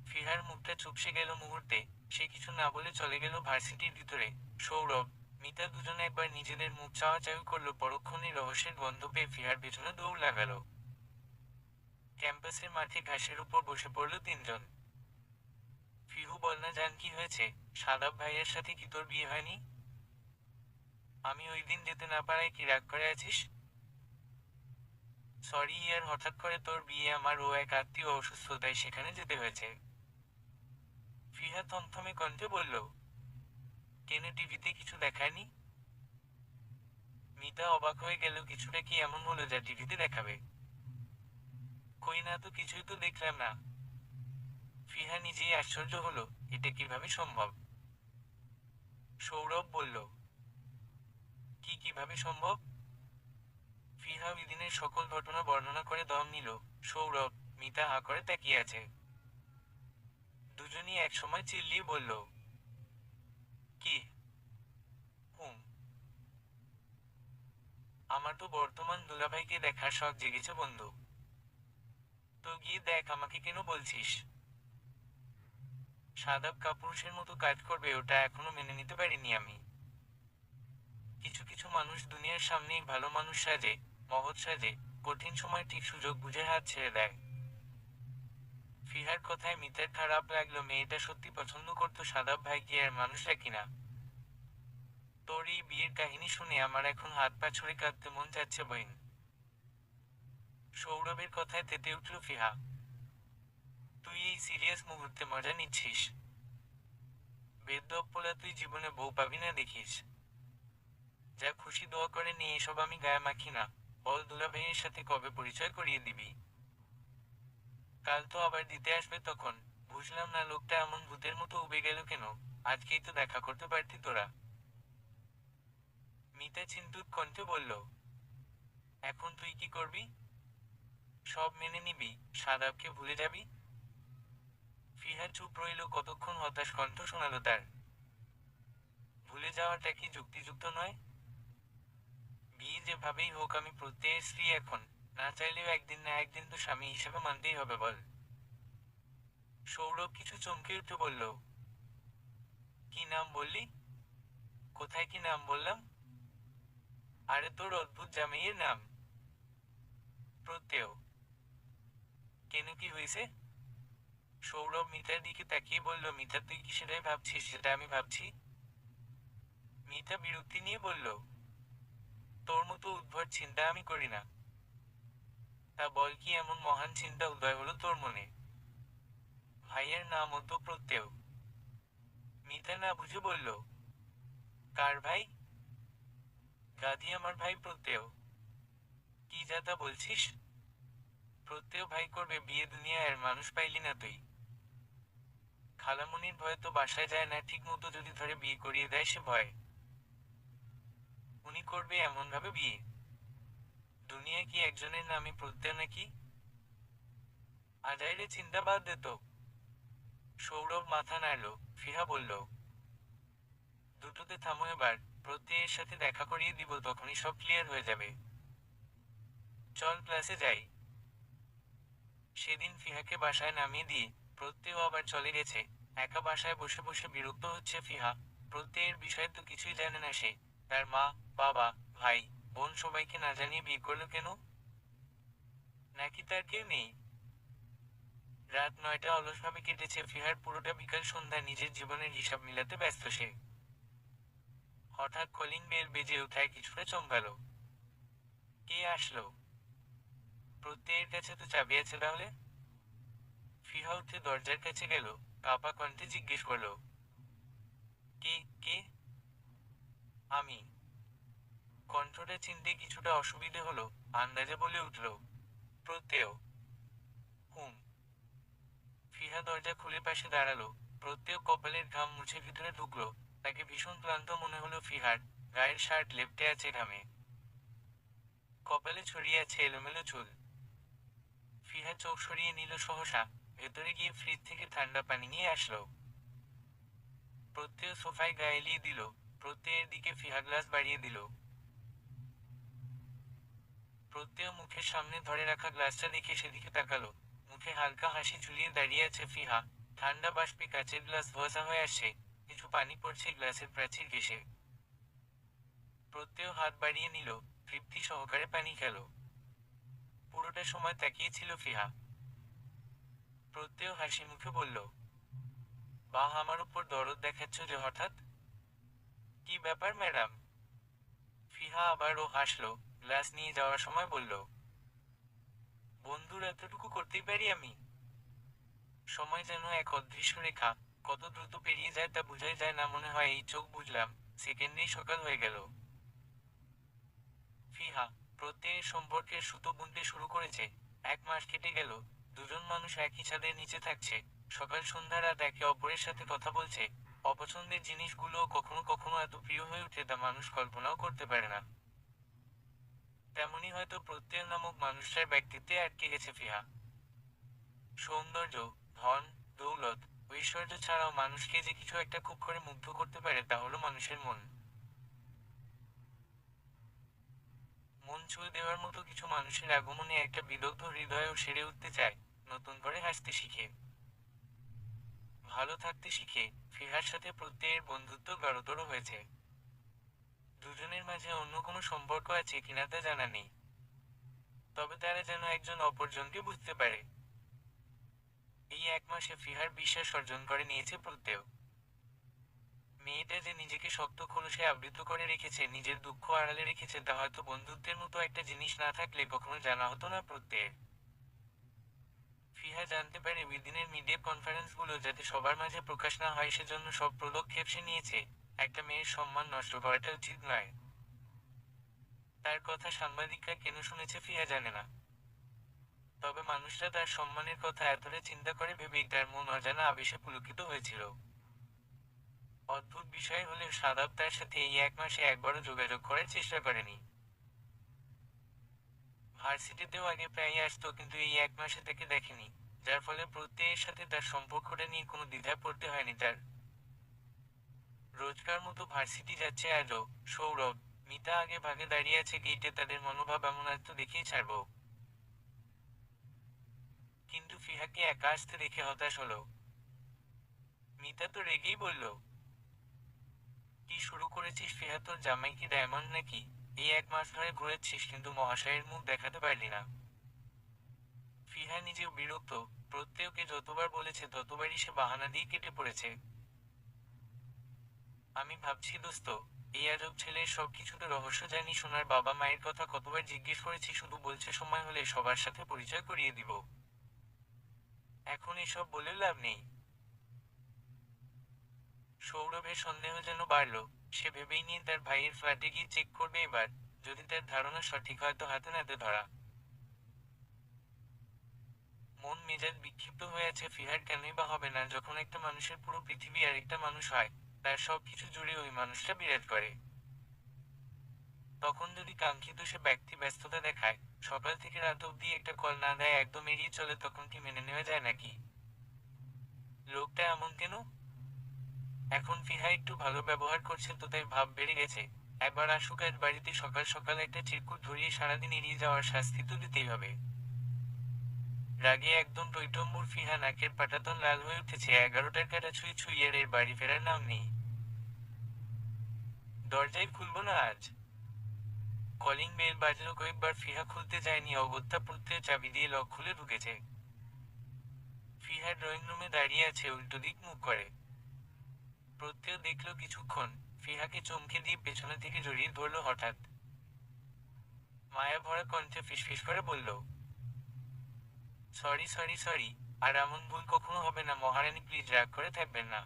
ফিহার মুখটা চুপসে গেল মুহূর্তে। সে কিছু না বলে চলে গেল ভার্সিটির ভিতরে। সৌরভ, মিতা দুজনে একবার নিজেদের মুখ চাওয়াচাওয়ি করলো, পরক্ষণেই রহস্যের গন্ধ পেয়ে ফিহার পেছনে দৌড় লাগালো। ক্যাম্পাসের মাঠে ঘাসের উপর বসে পড়ল তিনজন। ফিহু, বল না জান, কি হয়েছে? সাদাব ভাইয়ের সাথে কি তোর বিয়ে হয়নি? আমি ওই দিন যেতে না পারায় কি রাগ করে আছিস? সরি ইয়ার, হঠাৎ করে তোর বিয়ে, আমার ও এক আত্মীয় অসুস্থ, তাই সেখানে যেতে হয়েছে। ফিহা থমথমে কণ্ঠে বলল, কেন, টিভিতে কিছু দেখায়নি? মিতা অবাক হয়ে গেল, কিছুটা কি এমন হলো যা টিভিতে দেখাবে? কই না তো, কিছুই তো দেখলাম না। ফিহা নিজেই আশ্চর্য হলো, এটা কিভাবে সম্ভব? সৌরভ বলল, কি কিভাবে সম্ভব? ফিহা ওই দিনের সকল ঘটনা বর্ণনা করে দম নিল। সৌরভ, মিতা হা করে তাকিয়ে আছে। দুজনই একসময় চিল্লিয়ে বলল, কি? হুম। আমার তো বর্তমান দুলাভাইকে দেখার শখ জেগেছে বন্ধু। তো গিয়ে দেখ, আমাকে কেন বলছিস? সাদাব কাপুরুষের মতো কাজ করবে, ওটা এখনো মেনে নিতে পারিনি আমি। কিছু কিছু মানুষ দুনিয়ার সামনেই ভালো মানুষ সাজে, মহৎ সাজে, কঠিন সময় ঠিক সুযোগ বুঝে হাত ছেড়ে দেয়। ফিহার কথায় মিতার খারাপ লাগলো, মেয়েটা সত্যি পছন্দ করতো সাদাব ভাইকে, আর মানুষটা কিনা। তোর এই বিয়ের কাহিনী শুনে আমার এখন হাত পা ছড়ে কাঁদতে মন চাচ্ছে বইন। সৌরভের কথায় তেতে উঠল ফিহা। তুই এই সিরিয়াস মুহূর্তে মজা নিচ্ছিস? বেদ্যপ পোলা, তুই জীবনে বউ পাবি না দেখিস। যা খুশি দোয়া করে নিয়ে এসব আমি গায়ে মাখি না। বল দুলাভাইয়ের সাথে কবে পরিচয় করিয়ে দিবি? কাল তো আবার দিতে আসবে তখন। বুঝলাম না লোকটা এমন ভূতের মতো উবে গেল কেন। আজকেই তো দেখা করতে পারতি তোরা। মিতা চিন্তুত কণ্ঠে বলল, এখন তুই কি করবি? সব মেনে নিবি? সাদাবকে ভুলে যাবি? ফিহা চুপ রইল কতক্ষণ, হতাশ কণ্ঠ শোনালো তার। ভুলে যাওয়াটা কি যুক্তিযুক্ত নয়? বিয়ে যেভাবেই হোক, আমি প্রত্যয়ের স্ত্রী এখন। না চাইলেও একদিন না একদিন তো স্বামী হিসেবে মানতেই হবে বল। সৌরভ কিছু চমকে উঠে বলল, কি নাম বললি? কোথায় কি নাম বললাম? আরে তোর অদ্ভুত জামাইয়ের নাম। প্রত্যয়। কেন, কি হয়েছে? সৌরভ মিতার দিকে তাকিয়ে বলল, মিতা তুই কি সেটাই ভাবছিস সেটা আমি ভাবছি? মিতা বিরক্তি নিয়ে বলল, তোর মতো উদ্ভট চিন্তা আমি করি না। তা বল, কি এমন মহান চিন্তা উদয় হলো তোর মনে? ভাইয়ের নামও তো প্রত্যয়। মিতা না বুঝে বলল, কার ভাই? গাধি, আমার ভাই প্রত্যয়। কি যা তা বলছিস? প্রত্যয় ভাই করবে বিয়ে, দুনিয়ার মানুষ পাইলি না তুই? খালামণির ভয়ে তো বাসায় যায় না ঠিক মতো, যদি ধরে বিয়ে করিয়ে দেয় সে ভয়। উনি করবে এমন ভাবে বিয়ে? দুনিয়ায় কি একজনের নামই প্রত্যয় নাকি? আজাইরে চিন্তা বাদ দে তো। সৌরভ মাথা নাড়ল। ফিহা বলল, দুটোতে থামো এবার। প্রত্যয়ের সাথে দেখা করিয়ে দিব, তখনই সব ক্লিয়ার হয়ে যাবে। চল ক্লাসে যাই। সেদিন ফিহাকে বাসায় নামিয়ে দিয়ে প্রত্যয় আবার চলে গেছে। একা বাসায় বসে বসে বিরক্ত হচ্ছে ফিহা। প্রত্যয়ের বিষয়ে তো কিছুই জানে না সে। তার মা, বাবা, ভাই, বোন সবাইকে না জানিয়ে বিয়ে করলো কেন? নাকি তার কেউ নেই? রাত 9টা অলসভাবে কেটেছে ফিহার। পুরোটা বিকাল সন্ধ্যা নিজের জীবনের হিসাব মিলাতে ব্যস্ত সে। হঠাৎ কলিং বেল বেজে ওঠায় কিছুটা চমকালো। কে আসলো? প্রত্যয়ের কাছে তো চাবি আছে তাহলে? ফিহা উঠে দরজার কাছে গেল। কাঁপা কণ্ঠে জিজ্ঞেস করলো, কে? কে? আমি। কণ্ঠটা চিনতে কিছুটা অসুবিধে হলো। আন্দাজে বলে উঠল, প্রত্যয়। হুম। ফিহা দরজা খুলে পাশে দাঁড়ালো। প্রত্যয় কপালের ঘাম মুছে ভিতরে ঢুকলো। তাকে ভীষণ ক্লান্ত মনে হলো ফিহার। গায়ের শার্ট লেপ্টে আছে ঘামে। কপালে ছড়িয়ে আছে এলোমেলো চুল। ফিহা চোখ সরিয়ে নিল সহসা। ভেতরে গিয়ে ফ্রিজ থেকে ঠান্ডা পানি নিয়ে আসলো। প্রত্যয় সোফায় গা এলিয়ে দিল। প্রত্যয়ের দিকে ফিহা গ্লাস বাড়িয়ে দিল। প্রত্যয় মুখের সামনে ধরে রাখা গ্লাসটা দেখে সেদিকে তাকালো। মুখে হালকা হাসি ঝুলিয়ে দাঁড়িয়ে আছে ফিহা। ঠান্ডা বাষ্পে কাচের গ্লাস ধোঁয়াশা হয়ে আসছে। কিছু পানি পড়ছে গ্লাসের প্রাচীর ঘেঁষে। প্রত্যয় হাত বাড়িয়ে নিল। তৃপ্তি সহকারে পানি খেল। পুরোটা সময় তাকিয়েছিল ফিহা। প্রত্যয় হাসি মুখে বলল, বাহ, আমার উপর দরদ দেখাচ্ছ যে হঠাৎ? কি ব্যাপার ম্যাডাম? ফিহা আবারও হাসলো। গ্লাস নিয়ে যাওয়ার সময় বলল, বন্ধুর এতটুকু করতেই পারি আমি? সময় যেন এক অদৃশ্য রেখা। কত দ্রুত পেরিয়ে যায় তা বোঝাই যায় না। মনে হয় এই চোখ বুঝলাম, সেকেন্ডেই সকাল হয়ে গেল। ফিহা। প্রত্যয়ের সম্পর্কের সুতো বুনতে শুরু করেছে। 1 মাস কেটে গেল। দুজন মানুষ একই ছাদের নিচে থাকছে। সকাল সন্ধ্যা রাত একে অপরের সাথে কথা বলছে। অপছন্দের জিনিসগুলোও কখনো কখনো এত প্রিয় হয়ে ওঠে তা মানুষ কল্পনাও করতে পারে না। তেমনি হয়তো প্রত্যয় নামক মানুষটার ব্যক্তিত্বে আটকে গেছে ফিহা। সৌন্দর্য, ধন, দৌলত, ঐশ্বর্য ছাড়াও মানুষকে যে কিছু একটা খুব করে মুগ্ধ করতে পারে তা হলো মানুষের মন। মন ছুঁয়ে দেওয়ার মতো কিছু মানুষের আগমনে একটা বিদগ্ধ হৃদয়ও সেরে উঠতে চায়। নতুন করে হাসতে শিখে, ভালো থাকতে শিখে। ফিহার সাথে প্রত্যয়ের বন্ধুত্ব গাঢ়তর হয়েছে। দুজনের মাঝে অন্য কোনো সম্পর্ক আছে কিনা তা জানা নেই। তবে তারা যেন একজন অপরজনকে বুঝতে পারে। এই 1 মাসে ফিহার বিশ্বাস অর্জন করে নিয়েছে প্রত্যয়। মেয়েটা যে নিজেকে শক্ত খোলসে আবৃত করে রেখেছে, নিজের দুঃখ আড়ালে রেখেছে, তা হয়তো বন্ধুত্বের মতো একটা জিনিস না থাকলে কখনো জানা হতো না প্রত্যয়ের। ফিহা জানতে পারে দিনের মিডিয়া কনফারেন্সগুলো যাতে সবার মাঝে প্রকাশ না হয় সেজন্য সব পদক্ষেপ সে নিয়েছে। একটা মেয়ের সম্মান নষ্ট করাটা উচিত নয়। তার কথা সাংবাদিকরা কেন শুনেছে ফিহা জানে না। তবে মানুষরা তার সম্মানের কথা এতটা চিন্তা করে ভেবেই তার মন অজানা আবেশে পুলকিত হয়েছিল। অদ্ভুত বিষয় হলেও সাদাব তার সাথে এই 1 মাসে একবারও যোগাযোগ করার চেষ্টা করেনি। ভার্সিটিতেও আগে প্রায়ই আসতো, কিন্তু এই 1 মাসে তাকে দেখেনি। যার ফলে প্রত্যয়ের সাথে তার সম্পর্কটা নিয়ে কোনো দ্বিধায় পড়তে হয়নি তার। রোজকার মতো ভার্সিটি যাচ্ছে আজও। সৌরভ, মিতা আগে ভাগে দাঁড়িয়ে আছে গেইটে। তাদের মনোভাব এমন, আজ তো দেখেই ছাড়বো। কিন্তু ফিহাকে একা আসতে দেখে হতাশ হলো। মিতা তো রেগেই বলল, কি শুরু করেছিস ফিহা, তোর জামাই কি ডায়মন্ড নাকি? এই 1 মাস ধরে ঘুরেছিস কিন্তু মহাশয়ের মুখ দেখাতে পারলি না। ফিহা নিজেও বিরক্ত, প্রত্যেককে যতবার বলেছে ততবারই সে বাহানা দিয়ে কেটে পড়েছে। আমি ভাবছি দোস্ত, এই আজব ছেলের সবকিছুতে রহস্য জানি, শোনার বাবা মায়ের কথা কতবার জিজ্ঞেস করেছি, শুধু বলছে সময় হলে সবার সাথে পরিচয় করিয়ে দিব। এখন এসব বলে লাভ নেই। সৌরভের সন্দেহ যেন বাড়ল। সে ভেবেই নিয়ে তার ভাইয়ের ফ্ল্যাটে গিয়ে চেক করবে এবার। যদি তার ধারণা সঠিক হয় তো হাতে নাতে ধরা। মন মেজাজ বিক্ষিপ্ত হয়ে আছে ফিহার, কেনই বা হবে না যখন একটা মানুষের পুরো পৃথিবী আর একটা মানুষ হয়, তার সবকিছু জুড়ে ওই মানুষটা বিরাজ করে। তখন যদি কাঙ্ক্ষিত সে ব্যক্তি ব্যস্ততা দেখায়, সকাল থেকে রাত অবধি একটা কল না দেয়, একদম এড়িয়ে চলে, তখন কি মেনে নেওয়া যায় নাকি? লোকটা এমন কেন? এখন ফিহা একটু ভালো ব্যবহার করছে তো তাই ভাব বেড়ে গেছে। একবার আসুক আজ বাড়িতে, সকাল সকাল একটা চিরকুট ধরিয়ে সারাদিন এড়িয়ে যাওয়ার শাস্তি তো দিতেই হবে। রাগে একদম টইটম্বুর ফিহা, নাকের পাটাতন লাল হয়ে উঠেছে, 11টার কাটা ছুঁই ছুঁই আর এর বাড়ি ফেরার নাম নেই। দরজাই খুলবো না আজ। কলিং বেল বাজলো কয়েকবার, ফিহা খুলতে যায়নি, অগত্যা প্রত্যয় চাবি দিয়ে লক খুলে ঢুকেছে। ফিহা ড্রয়িং রুমে দাঁড়িয়ে আছে, উল্টো দিক মুখ করে। প্রত্যয় দেখলো কিছুক্ষণ, ফিহাকে চমকে দিয়ে পেছনে থেকে জড়িয়ে ধরলো হঠাৎ। মায়া ভরা কণ্ঠে ফিসফিস করে বলল, সরি সরি সরি। আর এমন ভুল কখনো হবে না মহারানী, প্লিজ রাগ করে থাকবেন না।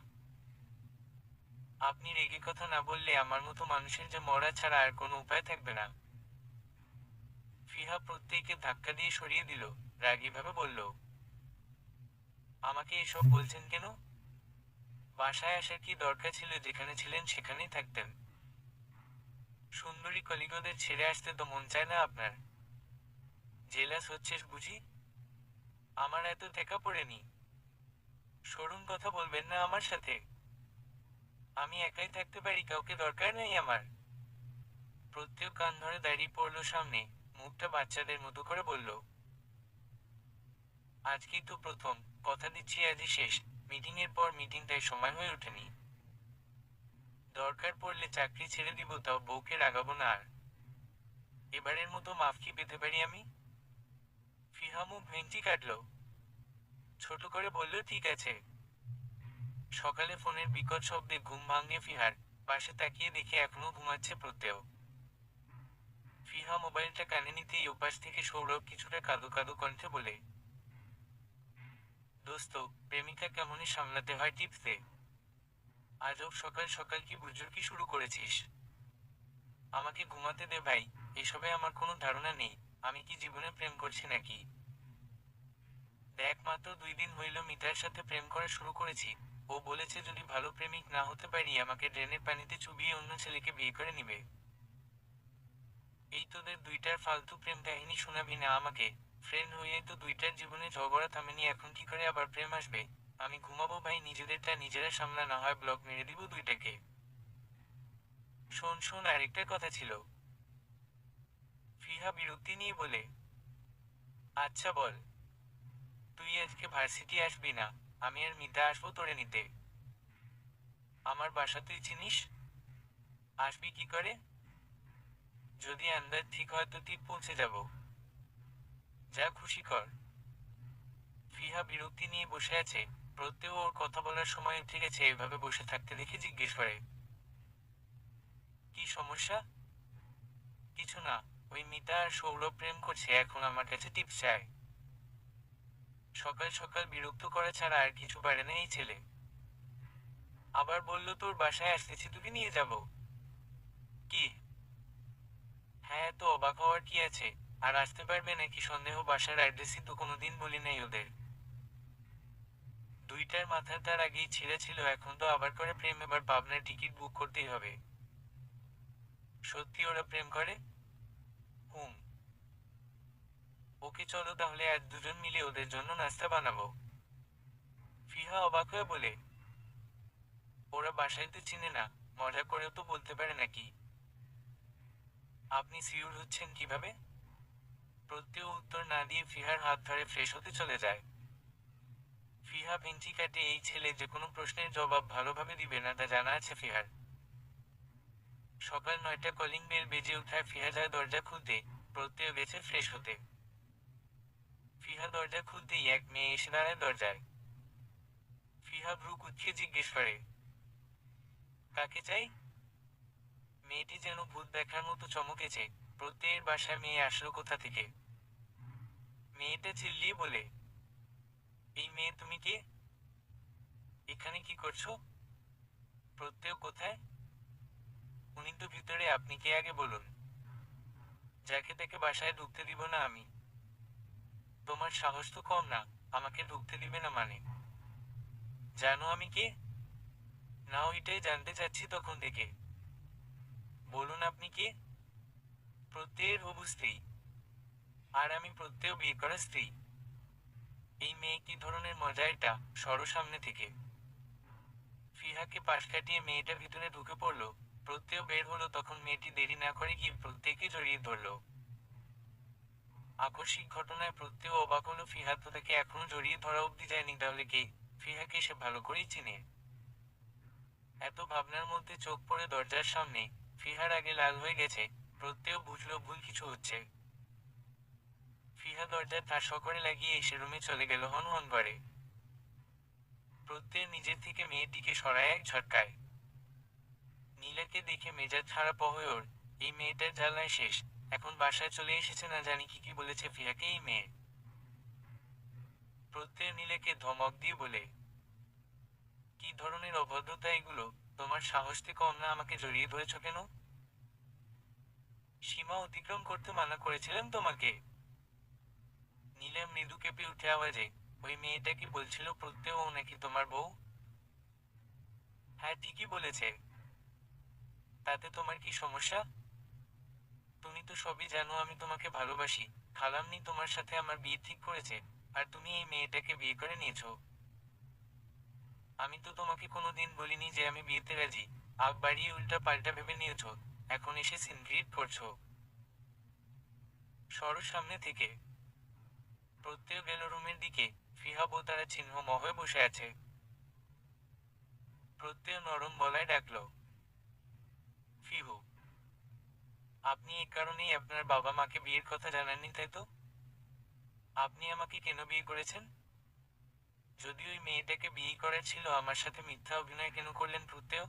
আপনি রেগে কথা না বললে আমার মতো মানুষের যে মরা ছাড়া আর কোনো উপায় থাকবে না। ফিহা প্রত্যেককে ধাক্কা দিয়ে সরিয়ে দিল, রাগীভাবে বলল, আমাকে এসব বলছেন কেন? বাসায় আসার কি দরকার ছিল? যেখানে ছিলেন সেখানেই থাকতেন। সুন্দরী কলিগদের ছেড়ে আসতে তো মন চায় না আপনার? জেলাস হচ্ছিস বুঝি? আমার এত দেখা পড়েনি। সরুন, কথা বলবেন না আমার সাথে? আমি একাই থাকতে পারি, কাউকে দরকার নেই আমার। প্রত্যেক কান ধরে দাঁড়িয়ে পড়লো সামনে, মুখটা বাচ্চাদের মতো করে বলল, আজকেই তো প্রথম, কথা দিচ্ছি আজই শেষ। মিটিং এর পর মিটিং, তাই সময় হয়ে ওঠেনি। দরকার পড়লে চাকরি ছেড়ে দিব, তাও বউকে রাগাবো না আর। এবারের মতো মাফ কি পেতে পারি আমি? ফিহা মুখ ভেঙচি কাটল, ছোট করে বলল, ঠিক আছে। সকালে ফোনের বিকট শব্দে ঘুম ভাঙে ফিহার। পাশে তাকিয়ে দেখে এখনো ঘুমাচ্ছে প্রত্যয়। ফিহা মোবাইলটা কানে নিতেই ওপাশ থেকে সৌরভ কিছুটা কাঁদো কাঁদো কণ্ঠে বলে, দোস্ত, প্রেমিকা কেমনই সামলাতে হয় টিপস দে। আজব সকাল সকাল কি বুঝুরকি শুরু করেছিস? আমাকে ঘুমাতে দে ভাই। এসবে আমার কোনো ধারণা নেই। আমি কি জীবনে প্রেম করছি নাকি? দেখ, মাত্র 2 দিন হইল মিতার সাথে প্রেম করা শুরু করেছি। ও বলেছে যদি ভালো প্রেমিক না হতে পারি আমাকে ড্রেনের পানিতে চুবিয়ে অন্য ছেলেকে বিয়ে করে নিবে। এই তোদের দুইটার ফালতু প্রেম কাহিনী শোনাবি না আমাকে। ফ্রেন্ড হয়ে তো দুইটার জীবনে ঝগড়া থামেনি, এখন কি করে আবার প্রেম আসবে? আমি ঘুমাবো ভাই, নিজেদেরটা নিজেরা সামলা, না হয় ব্লক মেরে দিব দুইটাকে। শোন শোন, আরেকটা কথা ছিল। ফিহা বিরক্তি নিয়ে বলে, আচ্ছা বল। তুই আজকে ভার্সিটি আসবি না? আমি আর মিতা আসবো তোরে নিতে। আমার বাসা তুই চিনিস। আসবি কি করে? যদি আন্দাজ ঠিক হয় তো ঠিক পৌঁছে যাব। যা খুশি কর। ফিহা বিরক্তি নিয়ে বসে আছে। প্রত্যেও ওর কথা বলার সময় উঠে গেছে, এভাবে বসে থাকতে দেখে জিজ্ঞেস করে, কি সমস্যা? কিছু না। ওই মিতা আর সৌরভ প্রেম করছে, এখন আমার কাছে টিপস চায়। সকাল সকাল বিরক্ত করা ছাড়া আর কিছু পারে না এই ছেলে। আবার বলল তোর বাসায় আসতেছি, তোকে নিয়ে যাব। কি? হ্যাঁ, তো অবাক হওয়ার কি আছে? আর আসতে পারবে নাকি সন্দেহ? বাসার অ্যাড্রেসই তো কোনোদিন বলি নাই ওদের। দুইটার মাথার তার আগেই ছিঁড়া ছিল, এখন তো আবার করে প্রেম, এবার পাবনার টিকিট বুক করতেই হবে। সত্যি ওরা প্রেম করে? হুম। ওকে চলো তাহলে আজ দুজন মিলে ওদের জন্য নাস্তা বানাবো। ফিহা অবাক হয়ে বলে, ওরা বাসায় তো চিনে না, মজা করেও তো বলতে পারে নাকি? আপনি সিউর হচ্ছেন কিভাবে? প্রত্যেও উত্তর না দিয়ে ফিহার হাত ধরে ফ্রেশ হতে চলে যায়। ফিহা ভেঙচি কাটে, এই ছেলে যে কোনো প্রশ্নের জবাব ভালোভাবে দিবে না তা জানা আছে ফিহার। সকাল 9টা কলিং বেল বেজে ওঠায় ফিহা যায় দরজা খুলতে। প্রত্যয় গেছে ফ্রেশ হতে। ফিহা দরজা খুলতেই এক মেয়ে এসে দাঁড়ায় দরজায়। ফিহা ভ্রু কুঁচকে জিজ্ঞেস করে, কাকে চাই? মেয়েটি যেন ভূত দেখার মতো চমকেছে। প্রত্যয়ের বাসায় মেয়ে আসলো কোথা থেকে? মেয়েটা চিল্লিয়ে বলে, এই মেয়ে তুমি কে? এখানে কি করছো? প্রত্যয় কোথায়? উনি তো ভিতরে, আপনি কে আগে বলুন। যাকে তাকে বাসায় ঢুকতে দিব না আমি। তোমার সাহস তো কম না, আমাকে ঢুকতে দিবে না মানে? জানো আমি কে? না, ওইটাই জানতে চাচ্ছি তখন থেকে। বলুন আপনি কে? প্রত্যয়ের হবু স্ত্রী। আর আমি প্রত্যয় বিয়ে করা স্ত্রী। এই মেয়ে কি ধরনের মজা এটা? সরো সামনে থেকে। ফিহাকে পাশ কাটিয়ে মেয়েটা ভিতরে ঢুকে পড়ল। প্রত্যয় বের হলো তখন মেয়েটি দেরি না করে গিয়ে প্রত্যেককে জড়িয়ে ধরল। আকস্মিক ঘটনায় প্রত্যয় অবাক হলো, ফিহা তো তাকে এখনো জড়িয়ে ধরা অব্দি যায়নি, তাহলে কে? ফিহাকে সে ভালো করেই চিনে। এত ভাবনার মধ্যে চোখ পড়ে দরজার সামনে। ফিহার আগে লাল হয়ে গেছে। প্রত্যয় বুঝলো ভুল কিছু হচ্ছে। ফিহা দরজার ঠাস করে লাগিয়ে এসে রুমে চলে গেল হন হন করে। প্রত্যয় নিজের থেকে মেয়েটিকে সরায় এক ঝটকায়। নীলাকে দেখে মেজাজ খারাপ হয়ে ওর। এই মেয়েটার জ্বালায় শেষ। এখন বাসায় চলে এসেছে, না জানি কি কি বলেছে ফিহাকে এই মেয়ে। প্রত্যয় নীলাকে ধমক দিয়ে বলে, কি ধরনের অভদ্রতা এগুলো? তোমার সাহস তো কম না, আমাকে জড়িয়ে ধরেছ কেন? সীমা অতিক্রম করতে মানা করেছিলাম তোমাকে। নীলা মৃদু কেঁপে উঠে আওয়াজে, ওই মেয়েটা কি বলছিল প্রত্যয় ও নাকি তোমার বউ? হ্যাঁ, ঠিকই বলেছে। তাতে তোমার কি সমস্যা? তুমি তো সবই জানো আমি তোমাকে ভালোবাসি। খালাম্নি তোমার সাথে আমার বিয়ে ঠিক করেছে। আর তুমি এই মেয়েটাকে বিয়ে করে নিয়েছো। আমি তো তোমাকে কোনোদিন বলিনি যে আমি বিয়েতে রাজি। আগ বাড়িয়ে উল্টা পাল্টা ভেবে নিয়েছো। এখন এসে সিনক্রিয়েট করছো। সরো সামনে থেকে। প্রত্যয় গেল রুমের দিকে। ফিহা তারা চিহ্ন হয়ে বসে আছে। প্রত্যয় নরম গলায় ডাকলো, ফিহু। আপনি এই কারণেই আপনার বাবা মাকে বিয়ের কথা জানাননি, তাই তো? আপনি আমাকে কেন বিয়ে করেছেন? যদি ওই মেয়েটাকে বিয়ে করার ছিল, আমার সাথে মিথ্যা অভিনয় কেন করলেন প্রত্যয়?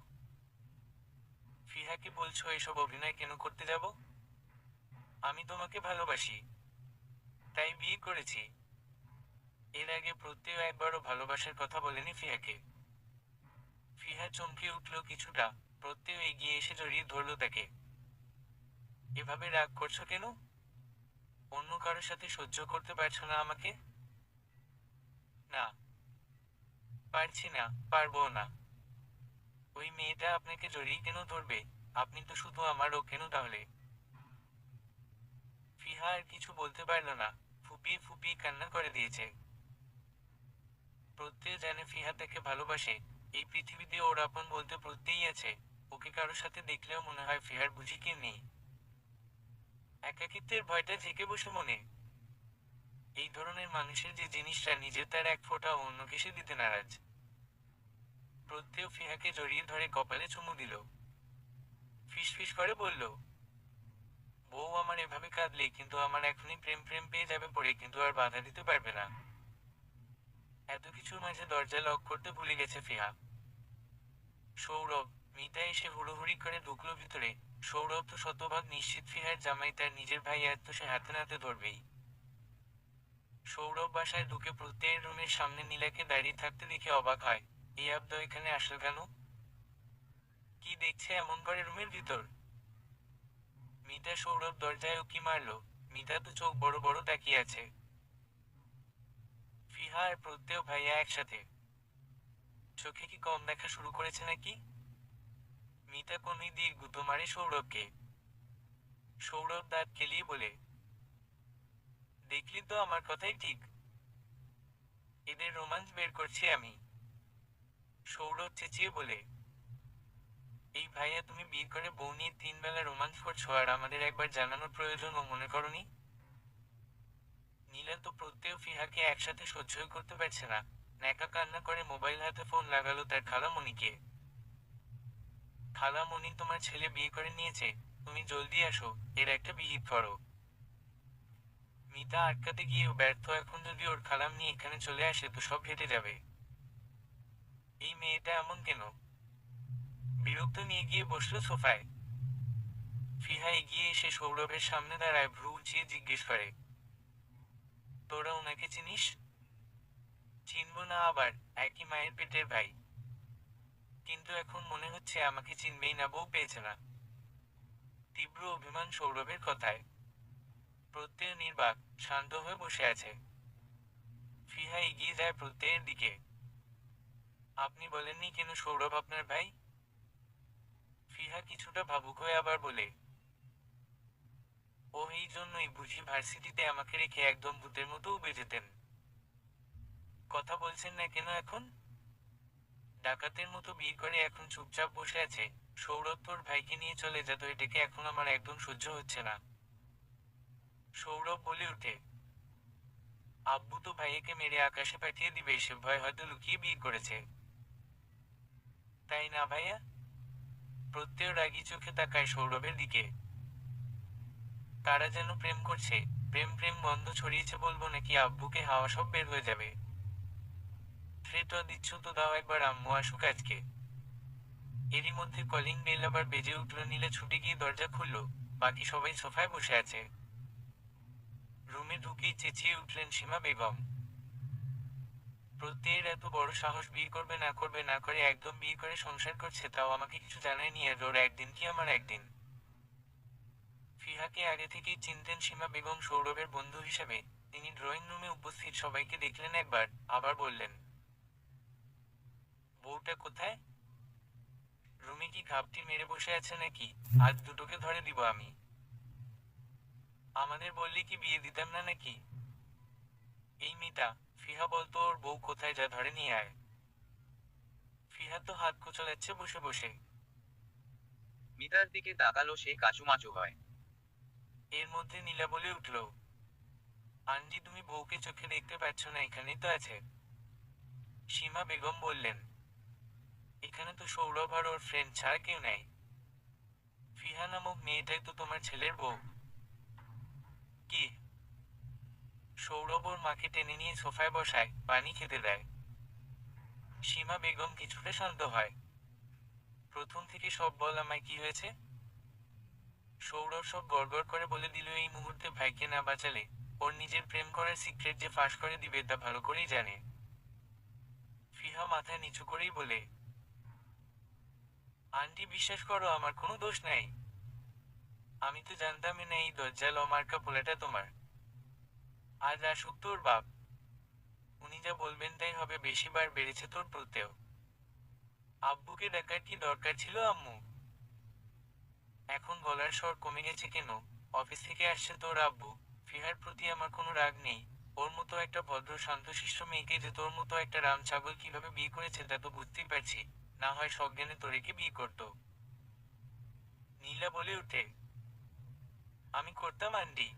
ফিহাকে বলছো এসব অভিনয় কেন করতে যাব? আমি তোমাকে ভালোবাসি, তাই বিয়ে করেছি। এর আগে প্রত্যয় একবারও ভালোবাসার কথা বলেনি ফিহাকে। ফিহা চমকে উঠল কিছুটা। প্রত্যয় এগিয়ে এসে জড়িয়ে ধরল তাকে। এভাবে রাগ করছো কেন? অন্য কারোর সাথে সহ্য করতে পারছো না আমাকে? না, পারছি না, পারবো না। ওই মেয়েটা আপনাকে জড়িয়ে কেন ধরবে? আপনি তো শুধু আমার ও কেন তাহলে? ফিহা আর কিছু বলতে পারল না। ফুপিয়ে ফুপিয়ে কান্না করে দিয়েছে। প্রত্যয় জানে ফিহা তাকে ভালোবাসে। এই পৃথিবীতে ওর আপন বলতে প্রত্যয়ই আছে। ওকে কারোর সাথে দেখলেও মনে হয় ফিহার বুঝি কেউ নেই। একাকিত্বের ভয়টা জেঁকে বসে মনে। এই ধরনের মানুষের যে জিনিসটা নিজের, তার এক ফোঁটা অন্যকে সে দিতে নারাজ। প্রত্যয় ফিহাকে জড়িয়ে ধরে কপালে চুমু দিল। ফিসফিস করে বলল, বউ আমার এভাবে কাঁদলে কিন্তু আমার এখনই প্রেম প্রেম পেয়ে যাবে পড়ে, কিন্তু আর বাধা দিতে পারবে না। এত কিছুর মাঝে দরজা লক করতে ভুলে গেছে ফিহা। সৌরভ। মিতা এসে হুড়োহুড়ি করে ঢুকলো ভিতরে। সৌরভ তো শতভাগ নিশ্চিত ফিহার জামাই তার নিজের ভাই, এত সে হাতে নাতে ধরবেই। সৌরভ বাসায় ঢুকে প্রত্যয়ের রুমের সামনে নীলাকে দাঁড়িয়ে থাকতে দেখে অবাক হয়। এই আব্দ এখানে আসলো কেন? কি দেখছে এমন করে রুমের ভিতর? মিতা সৌরভ দরজায় উকি মারলো। মিতা তো চোখ বড় বড় তাকিয়ে আছে। ফিহা আর প্রত্যয় ভাইয়া একসাথে। চোখে কি কম দেখা শুরু করেছে নাকি? মিতা কনুই দিয়ে গুঁতো মারে সৌরভকে। সৌরভ দাঁত খেলিয়ে বলে, দেখলি তো আমার কথাই ঠিক। এদের রোমান্স বের করছি আমি। সৌরভ চেঁচিয়ে বলে, এই ভাইয়া তুমি বিয়ে করে বউ নিয়ে 3 বেলা রোমান্স করছো আর আমাদের একবার জানানোর প্রয়োজন ও মনে করনি? নীলা তো প্রত্যয় ফিহাকে একসাথে সহ্যই করতে পারছে না। ন্যাকা কান্না করে মোবাইল হাতে ফোন লাগালো তার খালামণিকে। খালামণি, তোমার ছেলে বিয়ে করে নিয়েছে, তুমি জলদি আসো, এর একটা বিহিত করো। মিতা আটকাতে গিয়েও ব্যর্থ। এখন যদি ওর খালামণি এখানে চলে আসে তো সব ঘেটে যাবে। এই মেয়েটা এমন কেন? বিরক্ত নিয়ে গিয়ে বসলো সোফায়। ফিহা এগিয়ে এসে সৌরভের সামনে দাঁড়ায়, ভ্রু উঁচিয়ে জিজ্ঞেস করে, তোরা ওনাকে চিনিস? চিনবো না আবার, একই মায়ের পেটের ভাই। কিন্তু এখন মনে হচ্ছে আমাকে চিনবেই না, বউ পেয়েছে না। তীব্র অভিমান সৌরভের কথায়। প্রত্যয় নির্বাক, শান্ত হয়ে বসে আছে। ফিহা এগিয়ে যায় প্রত্যয়ের দিকে। আপনি বলেননি কেন সৌরভ আপনার ভাই? ফিহা কিছুটা ভাবুক হয়ে আবার বলে, ও এই জন্যই বুঝি ভার্সিটিতে আমাকে রেখে একদম ভূতের মতো উবে যেতেন। কথা বলছেন না কেন এখন? ডাকাতের মতো বিয়ে করে এখন চুপচাপ বসে আছে। সৌরভ তোর ভাইকে নিয়ে চলে যেত, এটাকে এখন আমার একদম সহ্য হচ্ছে না। সৌরভ বলে ওঠে, আব্বু তো ভাইয়াকে মেরে আকাশে পাঠিয়ে দিবে, সে ভয় হয়তো লুকিয়ে বিয়ে করেছে। তাই না ভাইয়া? প্রত্যয় রাগী চোখে তাকায় সৌরভের দিকে। তারা যেন প্রেম করছে। প্রেম প্রেম গন্ধ ছড়িয়েছে বলবো নাকি আব্বুকে, হাওয়া সব বের হয়ে যাবে। থ্রেট দিচ্ছ তো দাও একবার, আম্মু আসুক আজকে। এরই মধ্যে কলিং বেল আবার বেজে উঠল। নীলা ছুটে গিয়ে দরজা খুলল। বাকি সবাই সোফায় বসে আছে। রুমে ঢুকেই চেঁচিয়ে উঠলেন সীমা বেগম, প্রত্যয়ের এত বড় সাহস! বিয়ে করবে না করবে না করে একদম বিয়ে করে সংসার করছে, তাও আমাকে কিছু জানায়নি। আর ওর একদিন কি আমার একদিন। ফিহাকে আগে থেকেই চিনতেন সীমা বেগম সৌরভের বন্ধু হিসেবে। তিনি ড্রয়িং রুমে উপস্থিত সবাইকে দেখলেন একবার, আবার বললেন, বউটা কোথায়? রুমে কি ঘাপটি মেরে বসে আছে নাকি? আজ দুটোকে ধরে দিব আমি। আমাদের বললে কি বিয়ে দিতাম না নাকি? এই মিতা, ফিহা বলতো ওর বউ কোথায়, যা ধরে নিয়ে আয়। ফিহা তো হাত কোচলাচ্ছে বসে বসে। মিতার দিকে তাকালো, সে কাচুমাচু হয়। এর মধ্যে নীলা বলে উঠল, আন্টি তুমি বউকে চোখে দেখতে পাচ্ছ না, এখানেই তো আছে। সীমা বেগম বললেন, এখানে তো সৌরভ আর ওর ফ্রেন্ড ছাড়া কেউ নেই। ফিহা নামক মেয়েটাই তো তোমার ছেলের বউ। কি? সৌরভ ওর মাকে টেনে নিয়ে সোফায় বসায়, পানি খেতে দেয়। সীমা বেগম কিছুটা শান্ত হয়। প্রথম থেকে সব বল আমায়, কি হয়েছে? সৌরভ সব গড়গড় করে বলে দিল। এই মুহূর্তে ভাইকে না বাঁচালে ওর নিজের প্রেম করার সিক্রেট যে ফাঁস করে দিবে তা ভালো করেই জানে। ফিহা মাথা নিচু করেই বলে, আন্টি বিশ্বাস করো, আমার কোনো দোষ নাই। আমি তো জানতামই না এই দজ্জাল অমার্কা পোলাটা তোমার। আজ আসুক তোর বাপ, উনি যা বলবেন তাই হবে। বেশিবার বেড়েছে তোর প্রত্যয়। আব্বুকে ডাকার কি দরকার ছিল আম্মু? এখন গলার স্বর কমে গেছে কেন? অফিস থেকে আসছে তোর আব্বু। ফিহার প্রতি আমার কোনো রাগ নেই। ওর মতো একটা ভদ্র শান্তশিষ্ট মেয়েকে যে তোর মতো একটা রাম ছাগল কিভাবে বিয়ে করেছে তা তো বুঝতেই পারছি। না হয় সজ্ঞানে তোরেকে বিয়ে করতো। নীলা বলে উঠে, আমি করতাম আন্টি।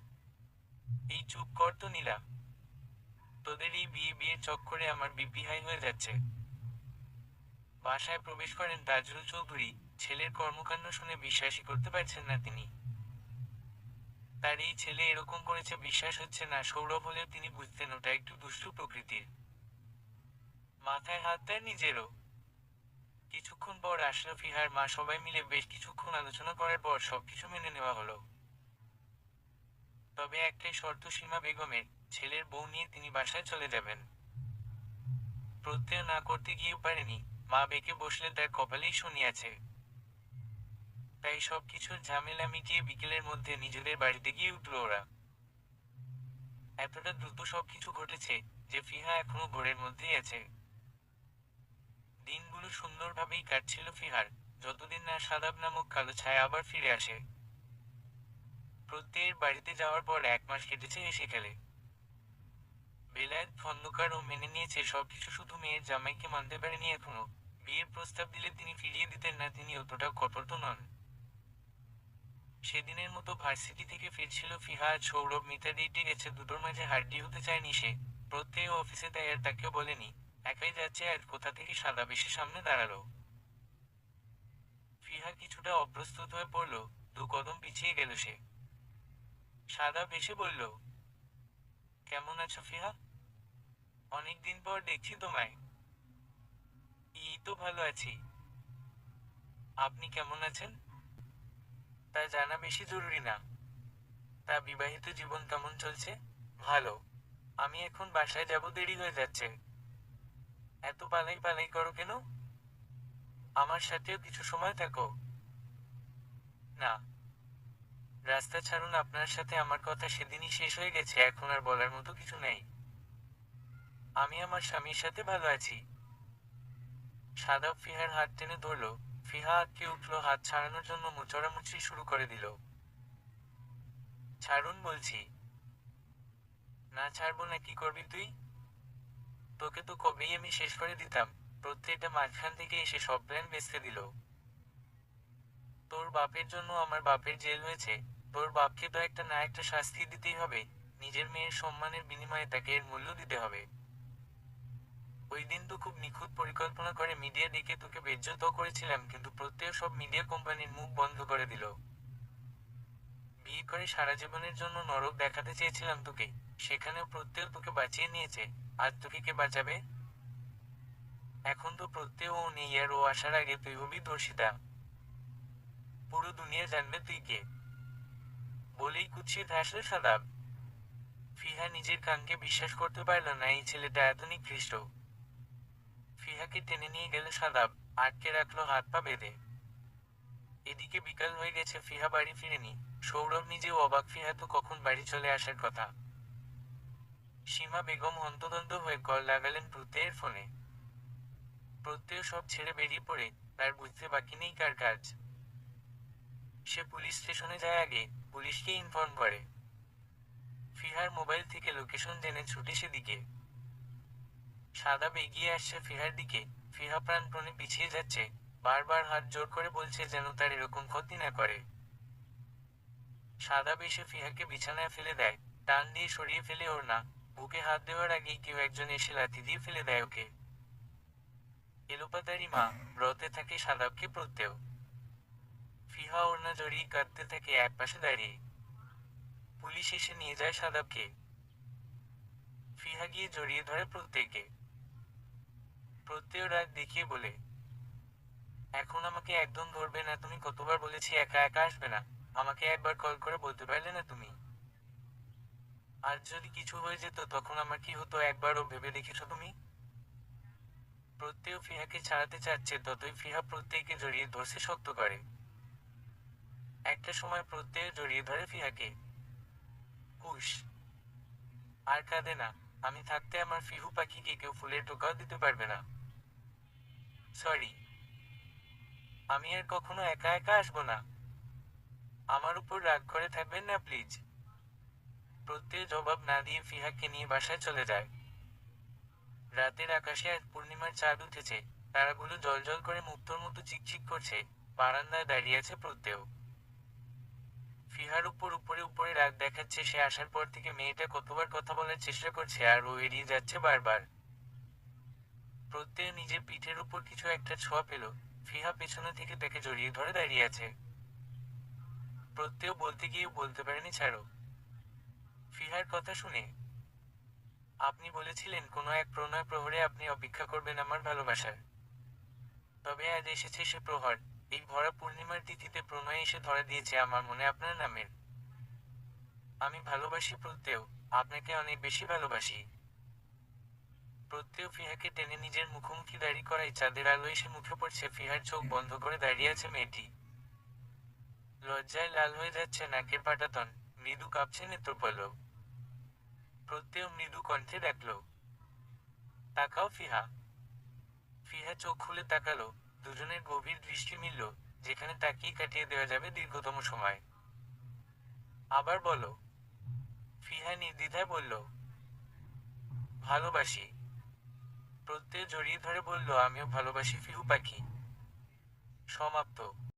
এই চুপ কর তো নীলা। তোদের এই বিয়ে বিয়ের চক্করে আমার বিপি হাই হয়ে যাচ্ছে। বাসায় প্রবেশ করেন তাজরুল চৌধুরী। ছেলের কর্মকাণ্ড শুনে বিশ্বাসই করতে পারছেন না তিনি। তার এই ছেলে এরকম করেছে বিশ্বাস হচ্ছে না। সৌরভ হলেও তিনি বুঝতেন ওটা একটু দুষ্টু প্রকৃতির। মাথায় হাত দেয় নিজেরও। কিছুক্ষণ পর আশরাফ, ফিহার মা সবাই মিলে বেশ কিছুক্ষণ আলোচনা করার পর সবকিছু মেনে নেওয়া হলো। তবে একটাই শর্ত সীমা বেগমের, ছেলের বউ নিয়ে তিনি বাসায় চলে যাবেন। প্রত্যয় না করতে গিয়েও পারেনি। মা বেঁকে বসলে তার কপালেই শনি আছে। তাই সবকিছুর ঝামেলা মিটিয়ে বিকেলের মধ্যে নিজেদের বাড়িতে গিয়ে উঠল ওরা। এতটা দ্রুত সবকিছু ঘটেছে যে ফিহা এখনো ঘোরের মধ্যেই আছে। দিনগুলো সুন্দরভাবেই কাটছিল ফিহার, যতদিন না সাদাব নামক কালো ছায়া আবার ফিরে আসে। প্রত্যয়ের বাড়িতে যাওয়ার পর 1 মাস কেটেছে এসে খেলে। বেলায়েত খন্দকারও মেনে নিয়েছে সবকিছু, শুধু মেয়ের জামাইকে মানতে পারেনি এখনো। বিয়ের প্রস্তাব দিলে তিনি ফিরিয়ে দিতেন না, তিনি অতটাও কঠোর তো নন। সেদিনের মতো ভার্সিটি থেকে ফিরছিল ফিহা। আজ সৌরভ মিতা ডেটে গেছে, দুটোর মাঝে হাড্ডি হতে চায়নি সে। প্রত্যয় অফিসে তাই আর তাকেও বলেনি। একাই যাচ্ছে আর কোথা থেকে সাদা বেশি সামনে দাঁড়ালো। ফিহা কিছুটা অপ্রস্তুত হয়ে পড়ল, 2 কদম পিছিয়ে গেল সে। সাদা বেশে বলল, কেমন আছো ফিহা? অনেকদিন পর দেখছি তোমায়। এই তো ভালো আছি। আপনি কেমন আছেন? তা জানা বেশি জরুরি না। তা বিবাহিত জীবন কেমন চলছে? ভালো। আমি এখন বাসায় যাব, দেরি হয়ে যাচ্ছে। এত পালাই পালাই করো কেন? আমার সাথেও কিছু সময় থাকো। না, রাস্তা ছাড়ুন, আপনার সাথে আমার কথা সেদিনই শেষ হয়ে গেছে, এখন আর বলার মতো কিছু নেই। আমি আমার স্বামীর সাথে ভালো আছি। সাদাব ফিহার হাত টেনে ধরল। ফিহা আটকে উঠল, হাত ছাড়ানোর জন্য মোচড়ামুচড়ি শুরু করে দিল। ছাড়ুন বলছি। না ছাড়বো না কি করবি তুই? তোকে তো কবেই আমি শেষ করে দিতাম। প্রত্যেকটা মাঝখান থেকে এসে সব প্ল্যান ভেস্তে দিল। তোর বাপের জন্য আমার বাপের জেল হয়েছে। তোর বাপকে তো একটা না একটা শাস্তি দিতেই হবে। নিজের মেয়ের সম্মানের বিনিময়ে তাকে এর মূল্য দিতে হবে। ওই দিন তো খুব নিখুঁত পরিকল্পনা করে মিডিয়া ডেকে তোকে বেজ্জত করেছিলাম, কিন্তু প্রত্যেক সব মিডিয়া কোম্পানির মুখ বন্ধ করে দিল। বিয়ে করে সারা জীবনের জন্য নরক দেখাতে চেয়েছিলাম তোকে, সেখানেও প্রত্যেক তোকে বাঁচিয়ে নিয়েছে। আর তোকে কে বাঁচাবে? এখন তো প্রত্যেক ও নেই, আর ও আসার আগে তুই হবি ধর্ষিতা। পুরো দুনিয়া জানবে তুই কে। বলেই কুৎসিত হাসল সাদাব। ফিহা নিজের কানকে বিশ্বাস করতে পারল না, এই ছেলেটা এত নিকৃষ্ট। ফিহাকে টেনে নিয়ে গেল সাদাব, আটকে রাখলো হাত পা বেঁধে। এদিকে বিকাল হয়ে গেছে, ফিহা বাড়ি ফিরেনি। সৌরভ নিজেও অবাক, ফিহা তো কখন বাড়ি চলে আসার কথা। সীমা বেগম হন্তদন্ত হয়ে কল লাগালেন প্রত্যয়ের ফোনে। প্রত্যয় সব ছেড়ে বেরিয়ে পড়ে, তার বুঝতে বাকি নেই কার কাজ। সে পুলিশ স্টেশনে যায় আগে, পুলিশকে ইনফর্ম করে। ফিহার মোবাইল থেকে লোকেশন জেনে ছুটে সেদিকে। সাদাব এগিয়ে আসছে ফিহার দিকে। ফিহা প্রাণপণে পিছিয়ে যাচ্ছে, বারবার হাত জোর করে বলছে যেন তার এরকম ক্ষতি না করে। সাদাব এসে ফিহাকে বিছানায় ফেলে দেয়, টান দিয়ে সরিয়ে ফেলে ওর না। বুকে হাত দেওয়ার আগেই কেউ একজন এসে লাথি দিয়ে ফেলে দেয় ওকে। এলোপাতাড়ি মা, ব্রতে থাকে সাদাবকে প্রত্যয়। ফিহা ওড়না জড়িয়ে কাঁদতে থাকে একপাশে দাঁড়িয়ে। পুলিশ এসে নিয়ে যায় সাদাবকে। ফিহা গিয়ে জড়িয়ে ধরে প্রত্যেককে। প্রত্যয় রাগ দেখিয়ে বলে, এখন আমাকে একদম ধরবে না তুমি? কতবার বলেছি একা একা আসবে না? আমাকে একবার কল করে বলতে পারলে না তুমি? আর যদি কিছু হয়ে যেত তখন আমার কি হতো একবারও ভেবে দেখেছো তুমি? প্রত্যয় ফিহাকে ছাড়াতে চাচ্ছে, ততই ফিহা প্রত্যয়কে জড়িয়ে ধরছে শক্ত করে। একটা সময় প্রত্যয় জড়িয়ে ধরে ফিহাকে। হুশ, আর কাঁদে না। আমি থাকতে আমার ফিহু পাখিকে কেউ ফুলের টোকাও দিতে পারবে না। সরি, আমি আর কখনো একা একা আসবো না। আমার উপর রাগ করে থাকবেন না প্লিজ। প্রত্যয় জবাব না দিয়ে ফিহাকে নিয়ে বাসায় চলে যায়। রাতের আকাশে আজ পূর্ণিমার চাঁদ উঠেছে। তারাগুলো জ্বলজ্বল করে মুক্তোর মতো চিকচিক করছে। বারান্দায় দাঁড়িয়ে আছে প্রত্যয়। ফিহার উপর উপরে উপরে রাগ দেখাচ্ছে, সে আসার পর থেকে মেয়েটা কতবার কথা বলার চেষ্টা করছে আর ও এড়িয়ে যাচ্ছে বারবার। প্রত্যয় নিজের পিঠের উপর কিছু একটা ছোঁয়া পেল। ফিহা পেছনে থেকে তাকে জড়িয়ে ধরে দাঁড়িয়ে আছে। প্রত্যয় বলতে গিয়েও বলতে পারেনি ছাড়ো। ফিহার কথা শুনে, আপনি বলেছিলেন কোনো এক প্রণয় প্রহরে আপনি অপেক্ষা করবেন আমার ভালোবাসার। তবে আজ এসেছে সে প্রহর। এই ভরা পূর্ণিমার তিথিতে প্রণয় এসে ধরা দিয়েছে আমার মনে আপনার নামের। আমি ভালোবাসি প্রত্যয়, আপনাকে অনেক বেশি ভালোবাসি। প্রত্যয় ফিহাকে টেনে নিজের মুখোমুখি দাঁড়ি করাই চাঁদের আলো এসে মুখে পড়ছে। ফিহার চোখ বন্ধ করে দাঁড়িয়ে আছে মেয়েটি। লজ্জায় লাল হয়ে যাচ্ছে নাকের পাটাতন, মৃদু কাঁপছে নেত্রপল্লব। প্রত্যয় মৃদু কণ্ঠে ডাকল, তাকাও ফিহা। ফিহা চোখ খুলে তাকালো। দুজনের গভীর দৃষ্টি মিলল, যেখানে তাকিয়ে কাটিয়ে দেওয়া যাবে দীর্ঘতম সময়। আবার বলো। ফিহা নির্দ্বিধায় বলল, ভালোবাসি। প্রত্যয় জড়িয়ে ধরে বলল, আমিও ভালোবাসি ফিহু পাখি। সমাপ্ত।